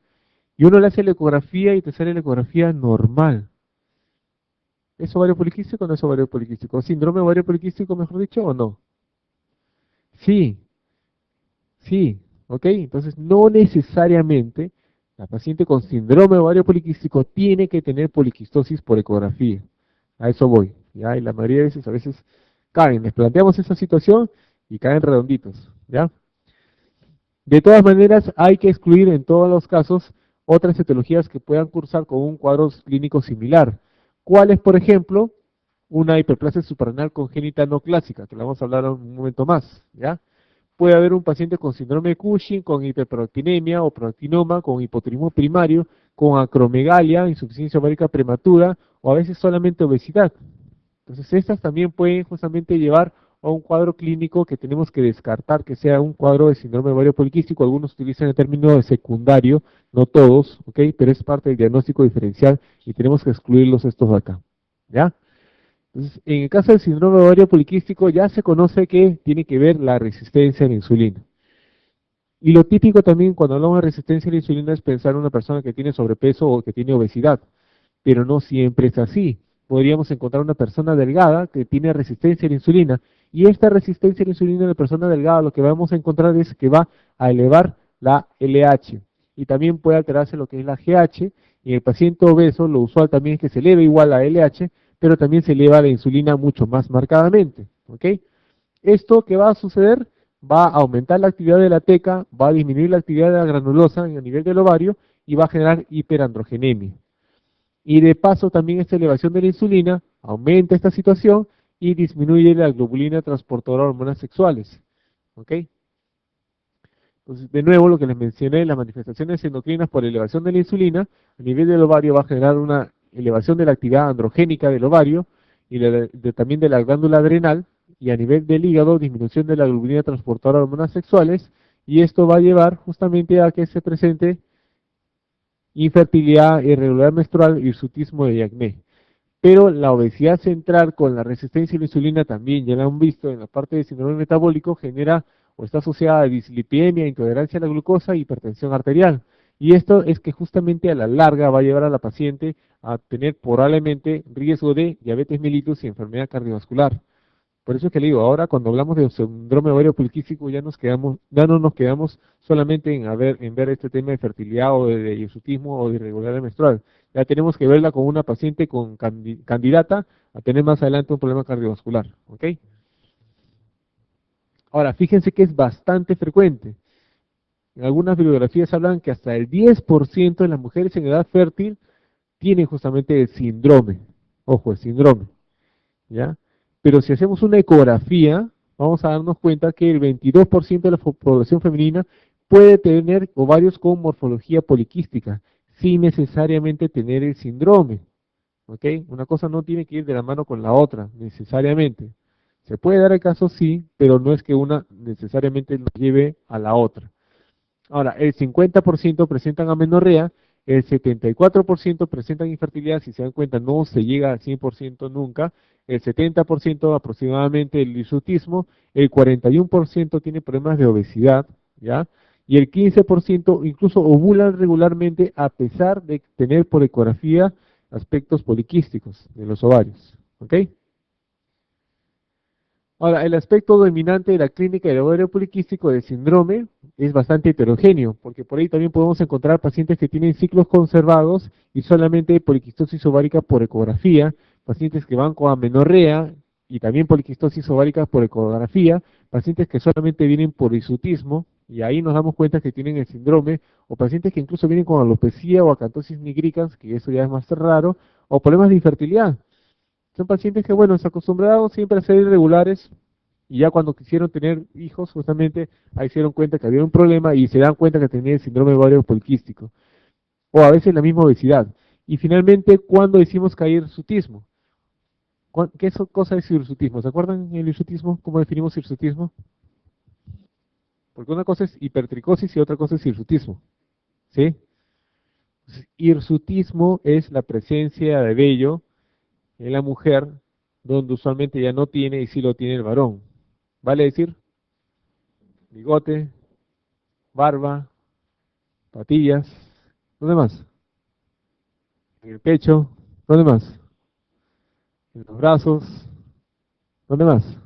Y uno le hace la ecografía y te sale la ecografía normal. ¿Es ovario poliquístico o no es ovario poliquístico? ¿Síndrome ovario poliquístico, mejor dicho, o no? Sí, sí, ¿ok? Entonces, no necesariamente la paciente con síndrome ovario poliquístico tiene que tener poliquistosis por ecografía. A eso voy, ¿ya? Y la mayoría de veces, a veces caen, les planteamos esa situación y caen redonditos, ¿ya? De todas maneras, hay que excluir en todos los casos otras etiologías que puedan cursar con un cuadro clínico similar. ¿Cuáles, por ejemplo? Una hiperplasia suprarrenal congénita no clásica, que la vamos a hablar un momento más, ¿ya? Puede haber un paciente con síndrome de Cushing, con hiperprolactinemia o prolactinoma, con hipotiroidismo primario, con acromegalia, insuficiencia ovárica prematura, o a veces solamente obesidad. Entonces, estas también pueden justamente llevar a un cuadro clínico que tenemos que descartar que sea un cuadro de síndrome ovario poliquístico. Algunos utilizan el término de secundario, no todos, ¿ok? Pero es parte del diagnóstico diferencial y tenemos que excluirlos estos de acá, ¿ya? Entonces, en el caso del síndrome ovario poliquístico ya se conoce que tiene que ver la resistencia a la insulina. Y lo típico también cuando hablamos de resistencia a la insulina es pensar en una persona que tiene sobrepeso o que tiene obesidad, pero no siempre es así. Podríamos encontrar una persona delgada que tiene resistencia a la insulina, y esta resistencia a la insulina en la persona delgada lo que vamos a encontrar es que va a elevar la LH, y también puede alterarse lo que es la GH, y en el paciente obeso lo usual también es que se eleve igual a LH, pero también se eleva la insulina mucho más marcadamente, ¿ok? ¿Esto qué va a suceder? Va a aumentar la actividad de la teca, va a disminuir la actividad de la granulosa en el nivel del ovario y va a generar hiperandrogenemia. Y de paso también esta elevación de la insulina aumenta esta situación y disminuye la globulina transportadora de hormonas sexuales. ¿Ok? Entonces, de nuevo, lo que les mencioné, las manifestaciones endocrinas por elevación de la insulina, a nivel del ovario va a generar una elevación de la actividad androgénica del ovario y también de la glándula adrenal, y a nivel del hígado, disminución de la globulina transportadora de hormonas sexuales, y esto va a llevar justamente a que se presente infertilidad, irregularidad menstrual, hirsutismo y acné. Pero la obesidad central con la resistencia a la insulina también, ya lo han visto en la parte del síndrome metabólico, genera o está asociada a dislipidemia, intolerancia a la glucosa y hipertensión arterial. Y esto es que justamente a la larga va a llevar a la paciente a tener probablemente riesgo de diabetes mellitus y enfermedad cardiovascular. Por eso es que le digo, ahora cuando hablamos de síndrome ovario poliquístico ya no nos quedamos solamente en ver este tema de fertilidad o de hirsutismo o de irregularidad menstrual. Ya tenemos que verla como una paciente con candidata a tener más adelante un problema cardiovascular, ¿ok? Ahora, fíjense que es bastante frecuente. En algunas bibliografías hablan que hasta el 10% de las mujeres en edad fértil tienen justamente el síndrome. Ojo, el síndrome. ¿Ya? Pero si hacemos una ecografía, vamos a darnos cuenta que el 22% de la población femenina puede tener ovarios con morfología poliquística, sin necesariamente tener el síndrome. ¿Ok? Una cosa no tiene que ir de la mano con la otra, necesariamente. Se puede dar el caso, sí, pero no es que una necesariamente nos lleve a la otra. Ahora, el 50% presentan amenorrea, el 74% presentan infertilidad, si se dan cuenta no se llega al 100% nunca, el 70% aproximadamente el hirsutismo, el 41% tiene problemas de obesidad, ¿ya? Y el 15% incluso ovulan regularmente a pesar de tener por ecografía aspectos poliquísticos de los ovarios. ¿Ok? Ahora, el aspecto dominante de la clínica del ovario poliquístico del síndrome es bastante heterogéneo, porque por ahí también podemos encontrar pacientes que tienen ciclos conservados y solamente poliquistosis ovárica por ecografía, pacientes que van con amenorrea y también poliquistosis ovárica por ecografía, pacientes que solamente vienen por hirsutismo, y ahí nos damos cuenta que tienen el síndrome, o pacientes que incluso vienen con alopecia o acantosis nigricans, que eso ya es más raro, o problemas de infertilidad. Son pacientes que, bueno, se acostumbraron siempre a ser irregulares y ya cuando quisieron tener hijos, justamente ahí se dieron cuenta que había un problema y se dan cuenta que tenía el síndrome ovario poliquístico. O a veces la misma obesidad. Y finalmente, ¿cuándo decimos que hay hirsutismo? ¿Qué cosa es hirsutismo? ¿Se acuerdan el hirsutismo? ¿Cómo definimos hirsutismo? Porque una cosa es hipertricosis y otra cosa es hirsutismo. ¿Sí? Entonces, hirsutismo es la presencia de vello en la mujer donde usualmente ya no tiene y sí lo tiene el varón. ¿Vale decir? Bigote, barba, patillas, ¿dónde más? En el pecho, ¿dónde más? En los brazos, ¿dónde más?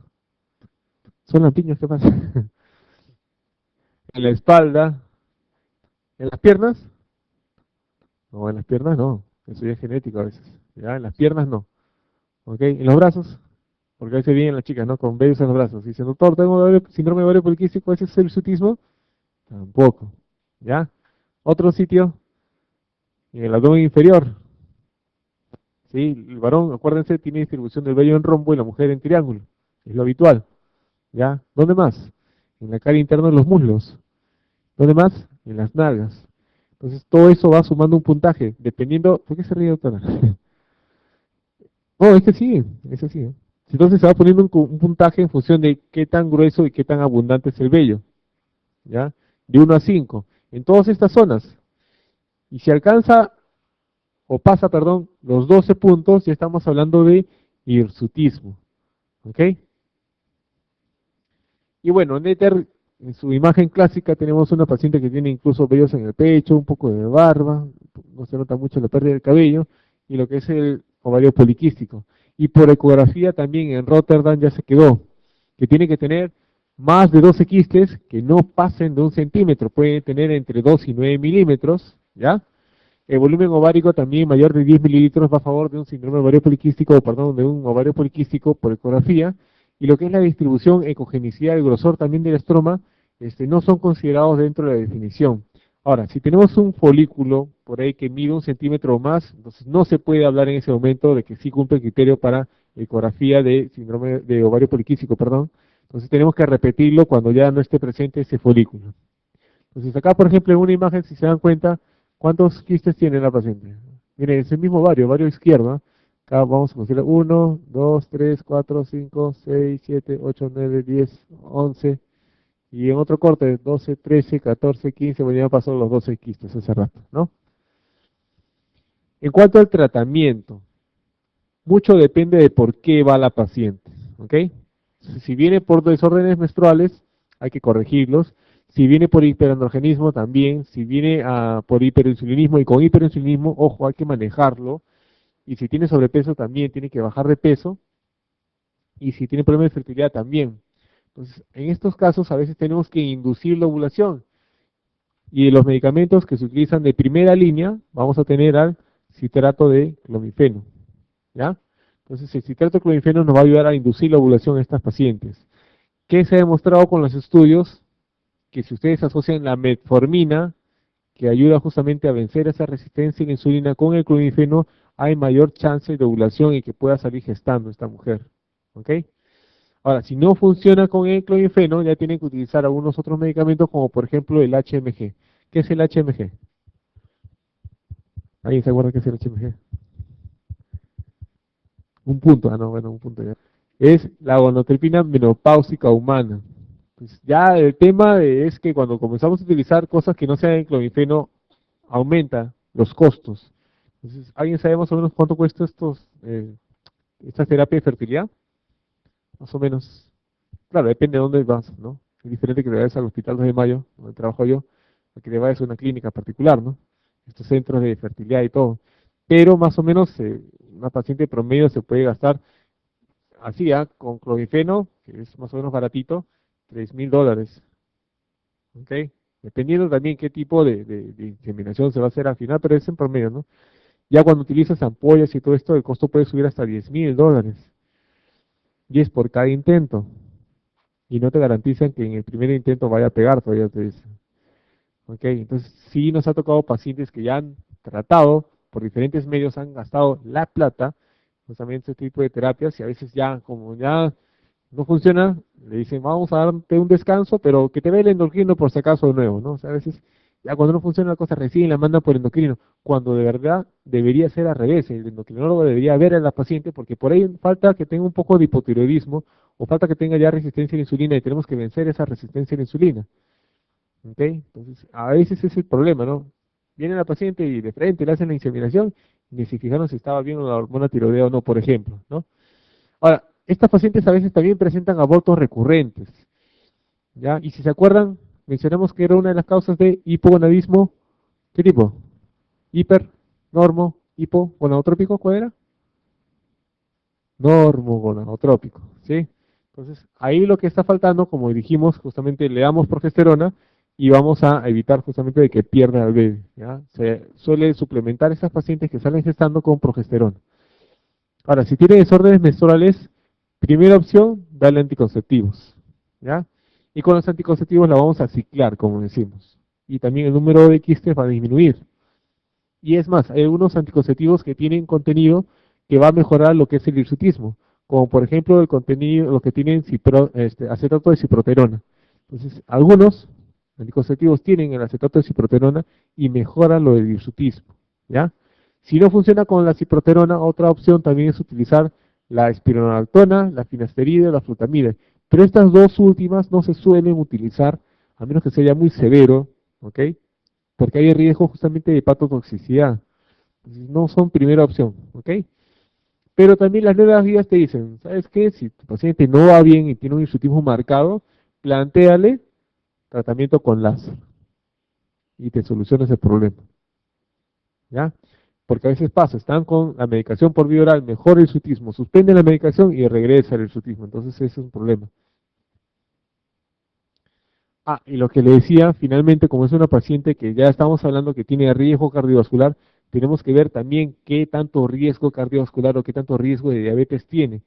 Son lampiños, ¿qué pasa? En la espalda, en las piernas, no, en las piernas no, eso ya es genético a veces, ya, en las piernas no, ¿ok? En los brazos, porque a veces vienen las chicas, ¿no? Con vellos en los brazos, y dicen, doctor, tengo síndrome de ovario poliquístico, ¿ese es el hirsutismo? Tampoco, ¿ya? Otro sitio, en el abdomen inferior, ¿sí? El varón, acuérdense, tiene distribución del vello en rombo y la mujer en triángulo, es lo habitual. ¿Ya? ¿Dónde más? En la cara interna de los muslos. ¿Dónde más? En las nalgas. Entonces todo eso va sumando un puntaje, dependiendo... ¿Por qué se ríe, doctora? No, es que sí. ¿Eh? Entonces se va poniendo un puntaje en función de qué tan grueso y qué tan abundante es el vello. ¿Ya? De 1 a 5. En todas estas zonas. Y si alcanza, o pasa, perdón, los 12 puntos, ya estamos hablando de hirsutismo. ¿Ok? Y bueno, Néter, en su imagen clásica tenemos una paciente que tiene incluso vellos en el pecho, un poco de barba, no se nota mucho la pérdida del cabello, y lo que es el ovario poliquístico. Y por ecografía también en Rotterdam ya se quedó, que tiene que tener más de 12 quistes que no pasen de 1 centímetro, puede tener entre 2 y 9 milímetros, ¿ya? El volumen ovárico también mayor de 10 mililitros va a favor de un síndrome ovario poliquístico, perdón, de un ovario poliquístico por ecografía, y lo que es la distribución, ecogenicidad y grosor también del estroma, no son considerados dentro de la definición. Ahora, si tenemos un folículo por ahí que mide 1 centímetro o más, entonces no se puede hablar en ese momento de que sí cumple el criterio para ecografía de síndrome de ovario poliquístico, perdón. Entonces tenemos que repetirlo cuando ya no esté presente ese folículo. Entonces acá, por ejemplo, en una imagen, si se dan cuenta, ¿cuántos quistes tiene la paciente? Miren, es el mismo ovario izquierdo. ¿Eh? Acá vamos a considerar 1, 2, 3, 4, 5, 6, 7, 8, 9, 10, 11. Y en otro corte, 12, 13, 14, 15, bueno, ya pasó los 12 quistes hace rato, ¿no? En cuanto al tratamiento, mucho depende de por qué va la paciente, ¿ok? Si viene por desórdenes menstruales, hay que corregirlos. Si viene por hiperandrogenismo, también. Si viene por hiperinsulinismo y con hiperinsulinismo, ojo, hay que manejarlo. Y si tiene sobrepeso, también tiene que bajar de peso. Y si tiene problemas de fertilidad, también. Entonces, en estos casos, a veces tenemos que inducir la ovulación. Y de los medicamentos que se utilizan de primera línea, vamos a tener al citrato de clomifeno. ¿Ya? Entonces, el citrato de clomifeno nos va a ayudar a inducir la ovulación en estas pacientes. ¿Qué se ha demostrado con los estudios? Que si ustedes asocian la metformina, que ayuda justamente a vencer esa resistencia a la insulina, con el clomifeno, hay mayor chance de ovulación y que pueda salir gestando esta mujer. ¿Ok? Ahora, si no funciona con el clomifeno, ya tienen que utilizar algunos otros medicamentos, como por ejemplo el HMG. ¿Qué es el HMG? ¿Alguien se acuerda qué es el HMG? Un punto, no, bueno, un punto ya. Es la gonotripina menopáusica humana. Pues ya el tema es que cuando comenzamos a utilizar cosas que no sean clomifeno, aumenta los costos. Entonces, ¿alguien sabe más o menos cuánto cuesta esta terapia de fertilidad? Más o menos. Claro, depende de dónde vas, ¿no? Es diferente que te vayas al Hospital 2 de Mayo, donde trabajo yo, a que te vayas a una clínica particular, ¿no? Estos centros de fertilidad y todo. Pero más o menos una paciente promedio se puede gastar así, con clomifeno, que es más o menos baratito, $3,000, ¿ok? Dependiendo también qué tipo de inseminación se va a hacer al final, pero es en promedio, ¿no? Ya cuando utilizas ampollas y todo esto, el costo puede subir hasta $10,000. Y es por cada intento. Y no te garantizan que en el primer intento vaya a pegar, todavía te dicen. ¿Ok? Entonces, sí nos ha tocado pacientes que ya han tratado, por diferentes medios han gastado la plata, justamente este tipo de terapias, y a veces ya, como ya no funciona, le dicen, vamos a darte un descanso, pero que te ve el endocrino por si acaso de nuevo, ¿no? O sea, a veces, ya cuando no funciona la cosa, recién la mandan por endocrino, cuando de verdad debería ser al revés, el endocrinólogo debería ver a la paciente, porque por ahí falta que tenga un poco de hipotiroidismo, o falta que tenga ya resistencia a la insulina, y tenemos que vencer esa resistencia a la insulina, ¿ok? Entonces, a veces ese es el problema, ¿no? Viene la paciente y de frente le hacen la inseminación, ni se fijaron si estaba bien la hormona tiroidea o no, por ejemplo, ¿no? Ahora, estas pacientes a veces también presentan abortos recurrentes, ¿ya? Y si se acuerdan, mencionamos que era una de las causas de hipogonadismo, ¿qué tipo? Hiper, normo, hipogonadotrópico, ¿cuál era? Normogonadotrópico, ¿sí? Entonces, ahí lo que está faltando, como dijimos, justamente le damos progesterona y vamos a evitar justamente de que pierda al bebé, ¿ya? Se suele suplementar a esas pacientes que salen gestando con progesterona. Ahora, si tiene desórdenes menstruales, primera opción, darle anticonceptivos, ¿ya? Y con los anticonceptivos la vamos a ciclar, como decimos. Y también el número de quistes va a disminuir. Y es más, hay algunos anticonceptivos que tienen contenido que va a mejorar lo que es el hirsutismo, como por ejemplo el contenido, lo que tienen acetato de ciproterona. Entonces, algunos anticonceptivos tienen el acetato de ciproterona y mejoran lo del hirsutismo, ¿ya? Si no funciona con la ciproterona, otra opción también es utilizar la espironolactona, la finasterida, la flutamida. Pero estas dos últimas no se suelen utilizar, a menos que sea muy severo, ¿ok? Porque hay riesgo justamente de hepatotoxicidad. Entonces, no son primera opción, ¿ok? Pero también las nuevas guías te dicen, ¿sabes qué? Si tu paciente no va bien y tiene un hirsutismo marcado, plantéale tratamiento con láser y te solucionas el problema, ¿ya? Porque a veces pasa, están con la medicación por vía oral, mejora el hirsutismo, suspende la medicación y regresa el hirsutismo, entonces ese es un problema. Ah, y lo que le decía, finalmente, como es una paciente que ya estamos hablando que tiene riesgo cardiovascular, tenemos que ver también qué tanto riesgo cardiovascular o qué tanto riesgo de diabetes tiene.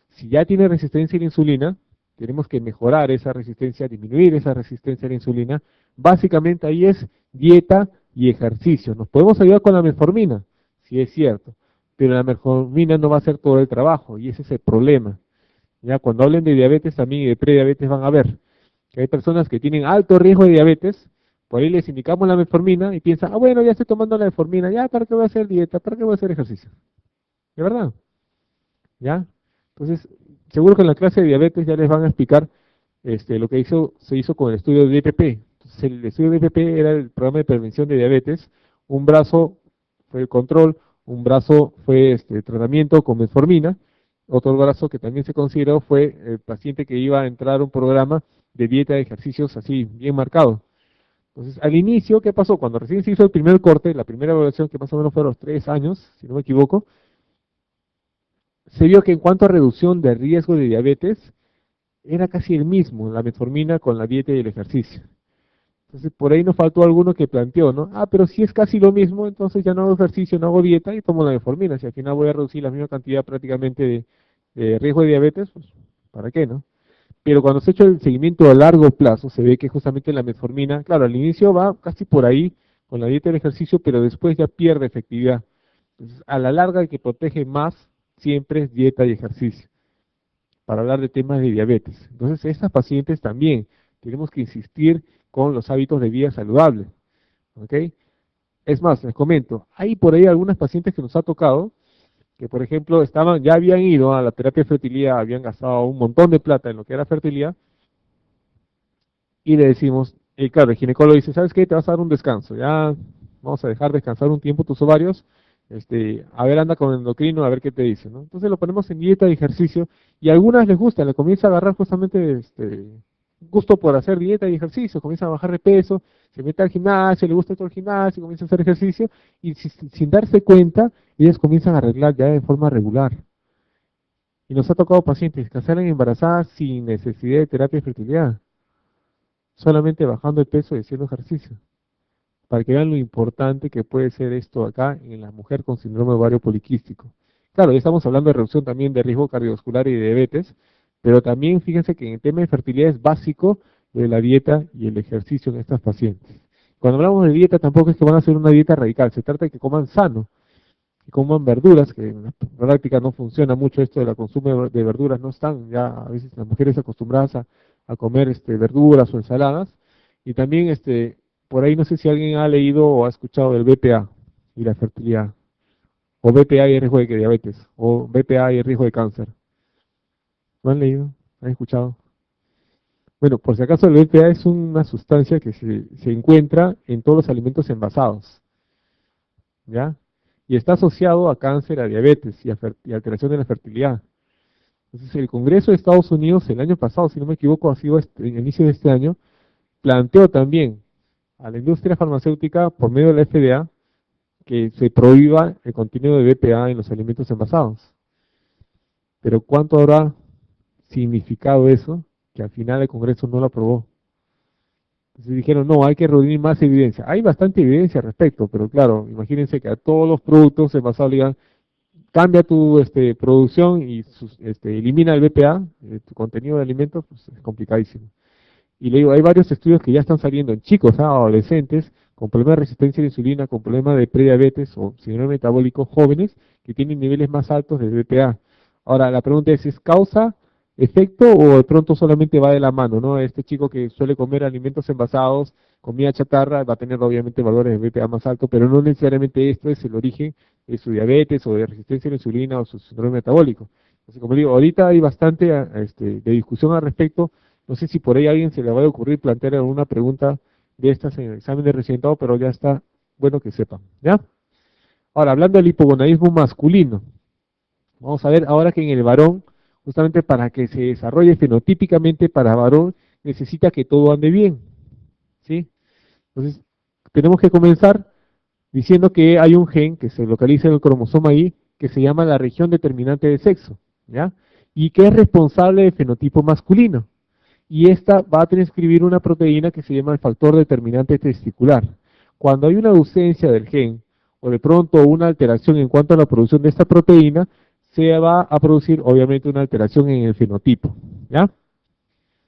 Si ya tiene resistencia a la insulina, tenemos que mejorar esa resistencia, disminuir esa resistencia a la insulina. Básicamente ahí es dieta y ejercicio. Nos podemos ayudar con la metformina, sí es cierto, pero la metformina no va a hacer todo el trabajo y ese es el problema. Ya cuando hablen de diabetes también y de prediabetes van a ver que hay personas que tienen alto riesgo de diabetes, por ahí les indicamos la metformina y piensan, ah, bueno, ya estoy tomando la metformina, ya, ¿para qué voy a hacer dieta? ¿Para qué voy a hacer ejercicio? ¿De verdad? ¿Ya? Entonces, seguro que en la clase de diabetes ya les van a explicar lo que se hizo con el estudio de DPP. Entonces, el estudio de DPP era el programa de prevención de diabetes, un brazo fue el control, un brazo fue tratamiento con metformina, otro brazo que también se consideró fue el paciente que iba a entrar a un programa de dieta de ejercicios así, bien marcado. Entonces, al inicio, ¿qué pasó? Cuando recién se hizo el primer corte, la primera evaluación, que más o menos fue a los 3 años, si no me equivoco, se vio que en cuanto a reducción de riesgo de diabetes, era casi el mismo, la metformina con la dieta y el ejercicio. Entonces, por ahí nos faltó alguno que planteó, ¿no? Ah, pero si es casi lo mismo, entonces ya no hago ejercicio, no hago dieta y tomo la metformina. Si al final voy a reducir la misma cantidad prácticamente de riesgo de diabetes, pues, ¿para qué, no? Pero cuando se ha hecho el seguimiento a largo plazo, se ve que justamente la metformina, claro, al inicio va casi por ahí con la dieta y el ejercicio, pero después ya pierde efectividad. Entonces, a la larga el que protege más siempre es dieta y ejercicio, para hablar de temas de diabetes. Entonces, estas pacientes también tenemos que insistir con los hábitos de vida saludable, ¿ok? Es más, les comento, hay por ahí algunas pacientes que nos ha tocado que por ejemplo ya habían ido a la terapia de fertilidad, habían gastado un montón de plata en lo que era fertilidad, y le decimos, claro, el ginecólogo dice, ¿sabes qué? Te vas a dar un descanso, ya vamos a dejar descansar un tiempo tus ovarios, a ver, anda con el endocrino, a ver qué te dice, ¿no? Entonces lo ponemos en dieta y ejercicio, y a algunas les gusta, le comienza a agarrar justamente gusto por hacer dieta y ejercicio, comienzan a bajar de peso, se mete al gimnasio, le gusta todo el gimnasio, comienza a hacer ejercicio, y sin darse cuenta, ellas comienzan a arreglar ya de forma regular. Y nos ha tocado pacientes que salen embarazadas sin necesidad de terapia de fertilidad, solamente bajando de peso y haciendo ejercicio, para que vean lo importante que puede ser esto acá en la mujer con síndrome de ovario poliquístico. Claro, ya estamos hablando de reducción también de riesgo cardiovascular y de diabetes, pero también fíjense que en el tema de fertilidad es básico de la dieta y el ejercicio en estas pacientes. Cuando hablamos de dieta tampoco es que van a hacer una dieta radical, se trata de que coman sano, que coman verduras, que en la práctica no funciona mucho esto de la consumo de verduras, no están ya a veces las mujeres acostumbradas a comer verduras o ensaladas, y también por ahí no sé si alguien ha leído o ha escuchado del BPA y la fertilidad, o BPA y el riesgo de diabetes, o BPA y el riesgo de cáncer. ¿Lo han leído? ¿Han escuchado? Bueno, por si acaso el BPA es una sustancia que se encuentra en todos los alimentos envasados, ¿ya? Y está asociado a cáncer, a diabetes y alteración de la fertilidad. Entonces, el Congreso de Estados Unidos el año pasado, si no me equivoco, ha sido en el inicio de este año, planteó también a la industria farmacéutica, por medio de la FDA, que se prohíba el contenido de BPA en los alimentos envasados. Pero ¿cuánto habrá significado eso? Que al final el Congreso no lo aprobó. Entonces dijeron, no, hay que reunir más evidencia. Hay bastante evidencia al respecto, pero claro, imagínense que a todos los productos envasados le digan, cambia tu producción y elimina el BPA, tu contenido de alimentos, pues es complicadísimo. Y le digo, hay varios estudios que ya están saliendo en chicos, adolescentes, con problemas de resistencia a la insulina, con problemas de prediabetes o síndrome metabólico, jóvenes, que tienen niveles más altos de BPA. Ahora, la pregunta ¿es causa, efecto o de pronto solamente va de la mano, ¿no? Este chico que suele comer alimentos envasados, comida chatarra, va a tener obviamente valores de BPA más altos, pero no necesariamente esto es el origen de su diabetes o de resistencia a la insulina o su síndrome metabólico. Entonces, como digo, ahorita hay bastante de discusión al respecto. No sé si por ahí a alguien se le va a ocurrir plantear alguna pregunta de estas en el examen de recientado, pero ya está bueno que sepan, ¿ya? Ahora, hablando del hipogonadismo masculino, vamos a ver ahora que en el varón, justamente para que se desarrolle fenotípicamente para varón, necesita que todo ande bien, ¿sí? Entonces, tenemos que comenzar diciendo que hay un gen que se localiza en el cromosoma Y, que se llama la región determinante de sexo, ¿ya? Y que es responsable del fenotipo masculino. Y esta va a transcribir una proteína que se llama el factor determinante testicular. Cuando hay una ausencia del gen, o de pronto una alteración en cuanto a la producción de esta proteína, se va a producir obviamente una alteración en el fenotipo, ¿ya?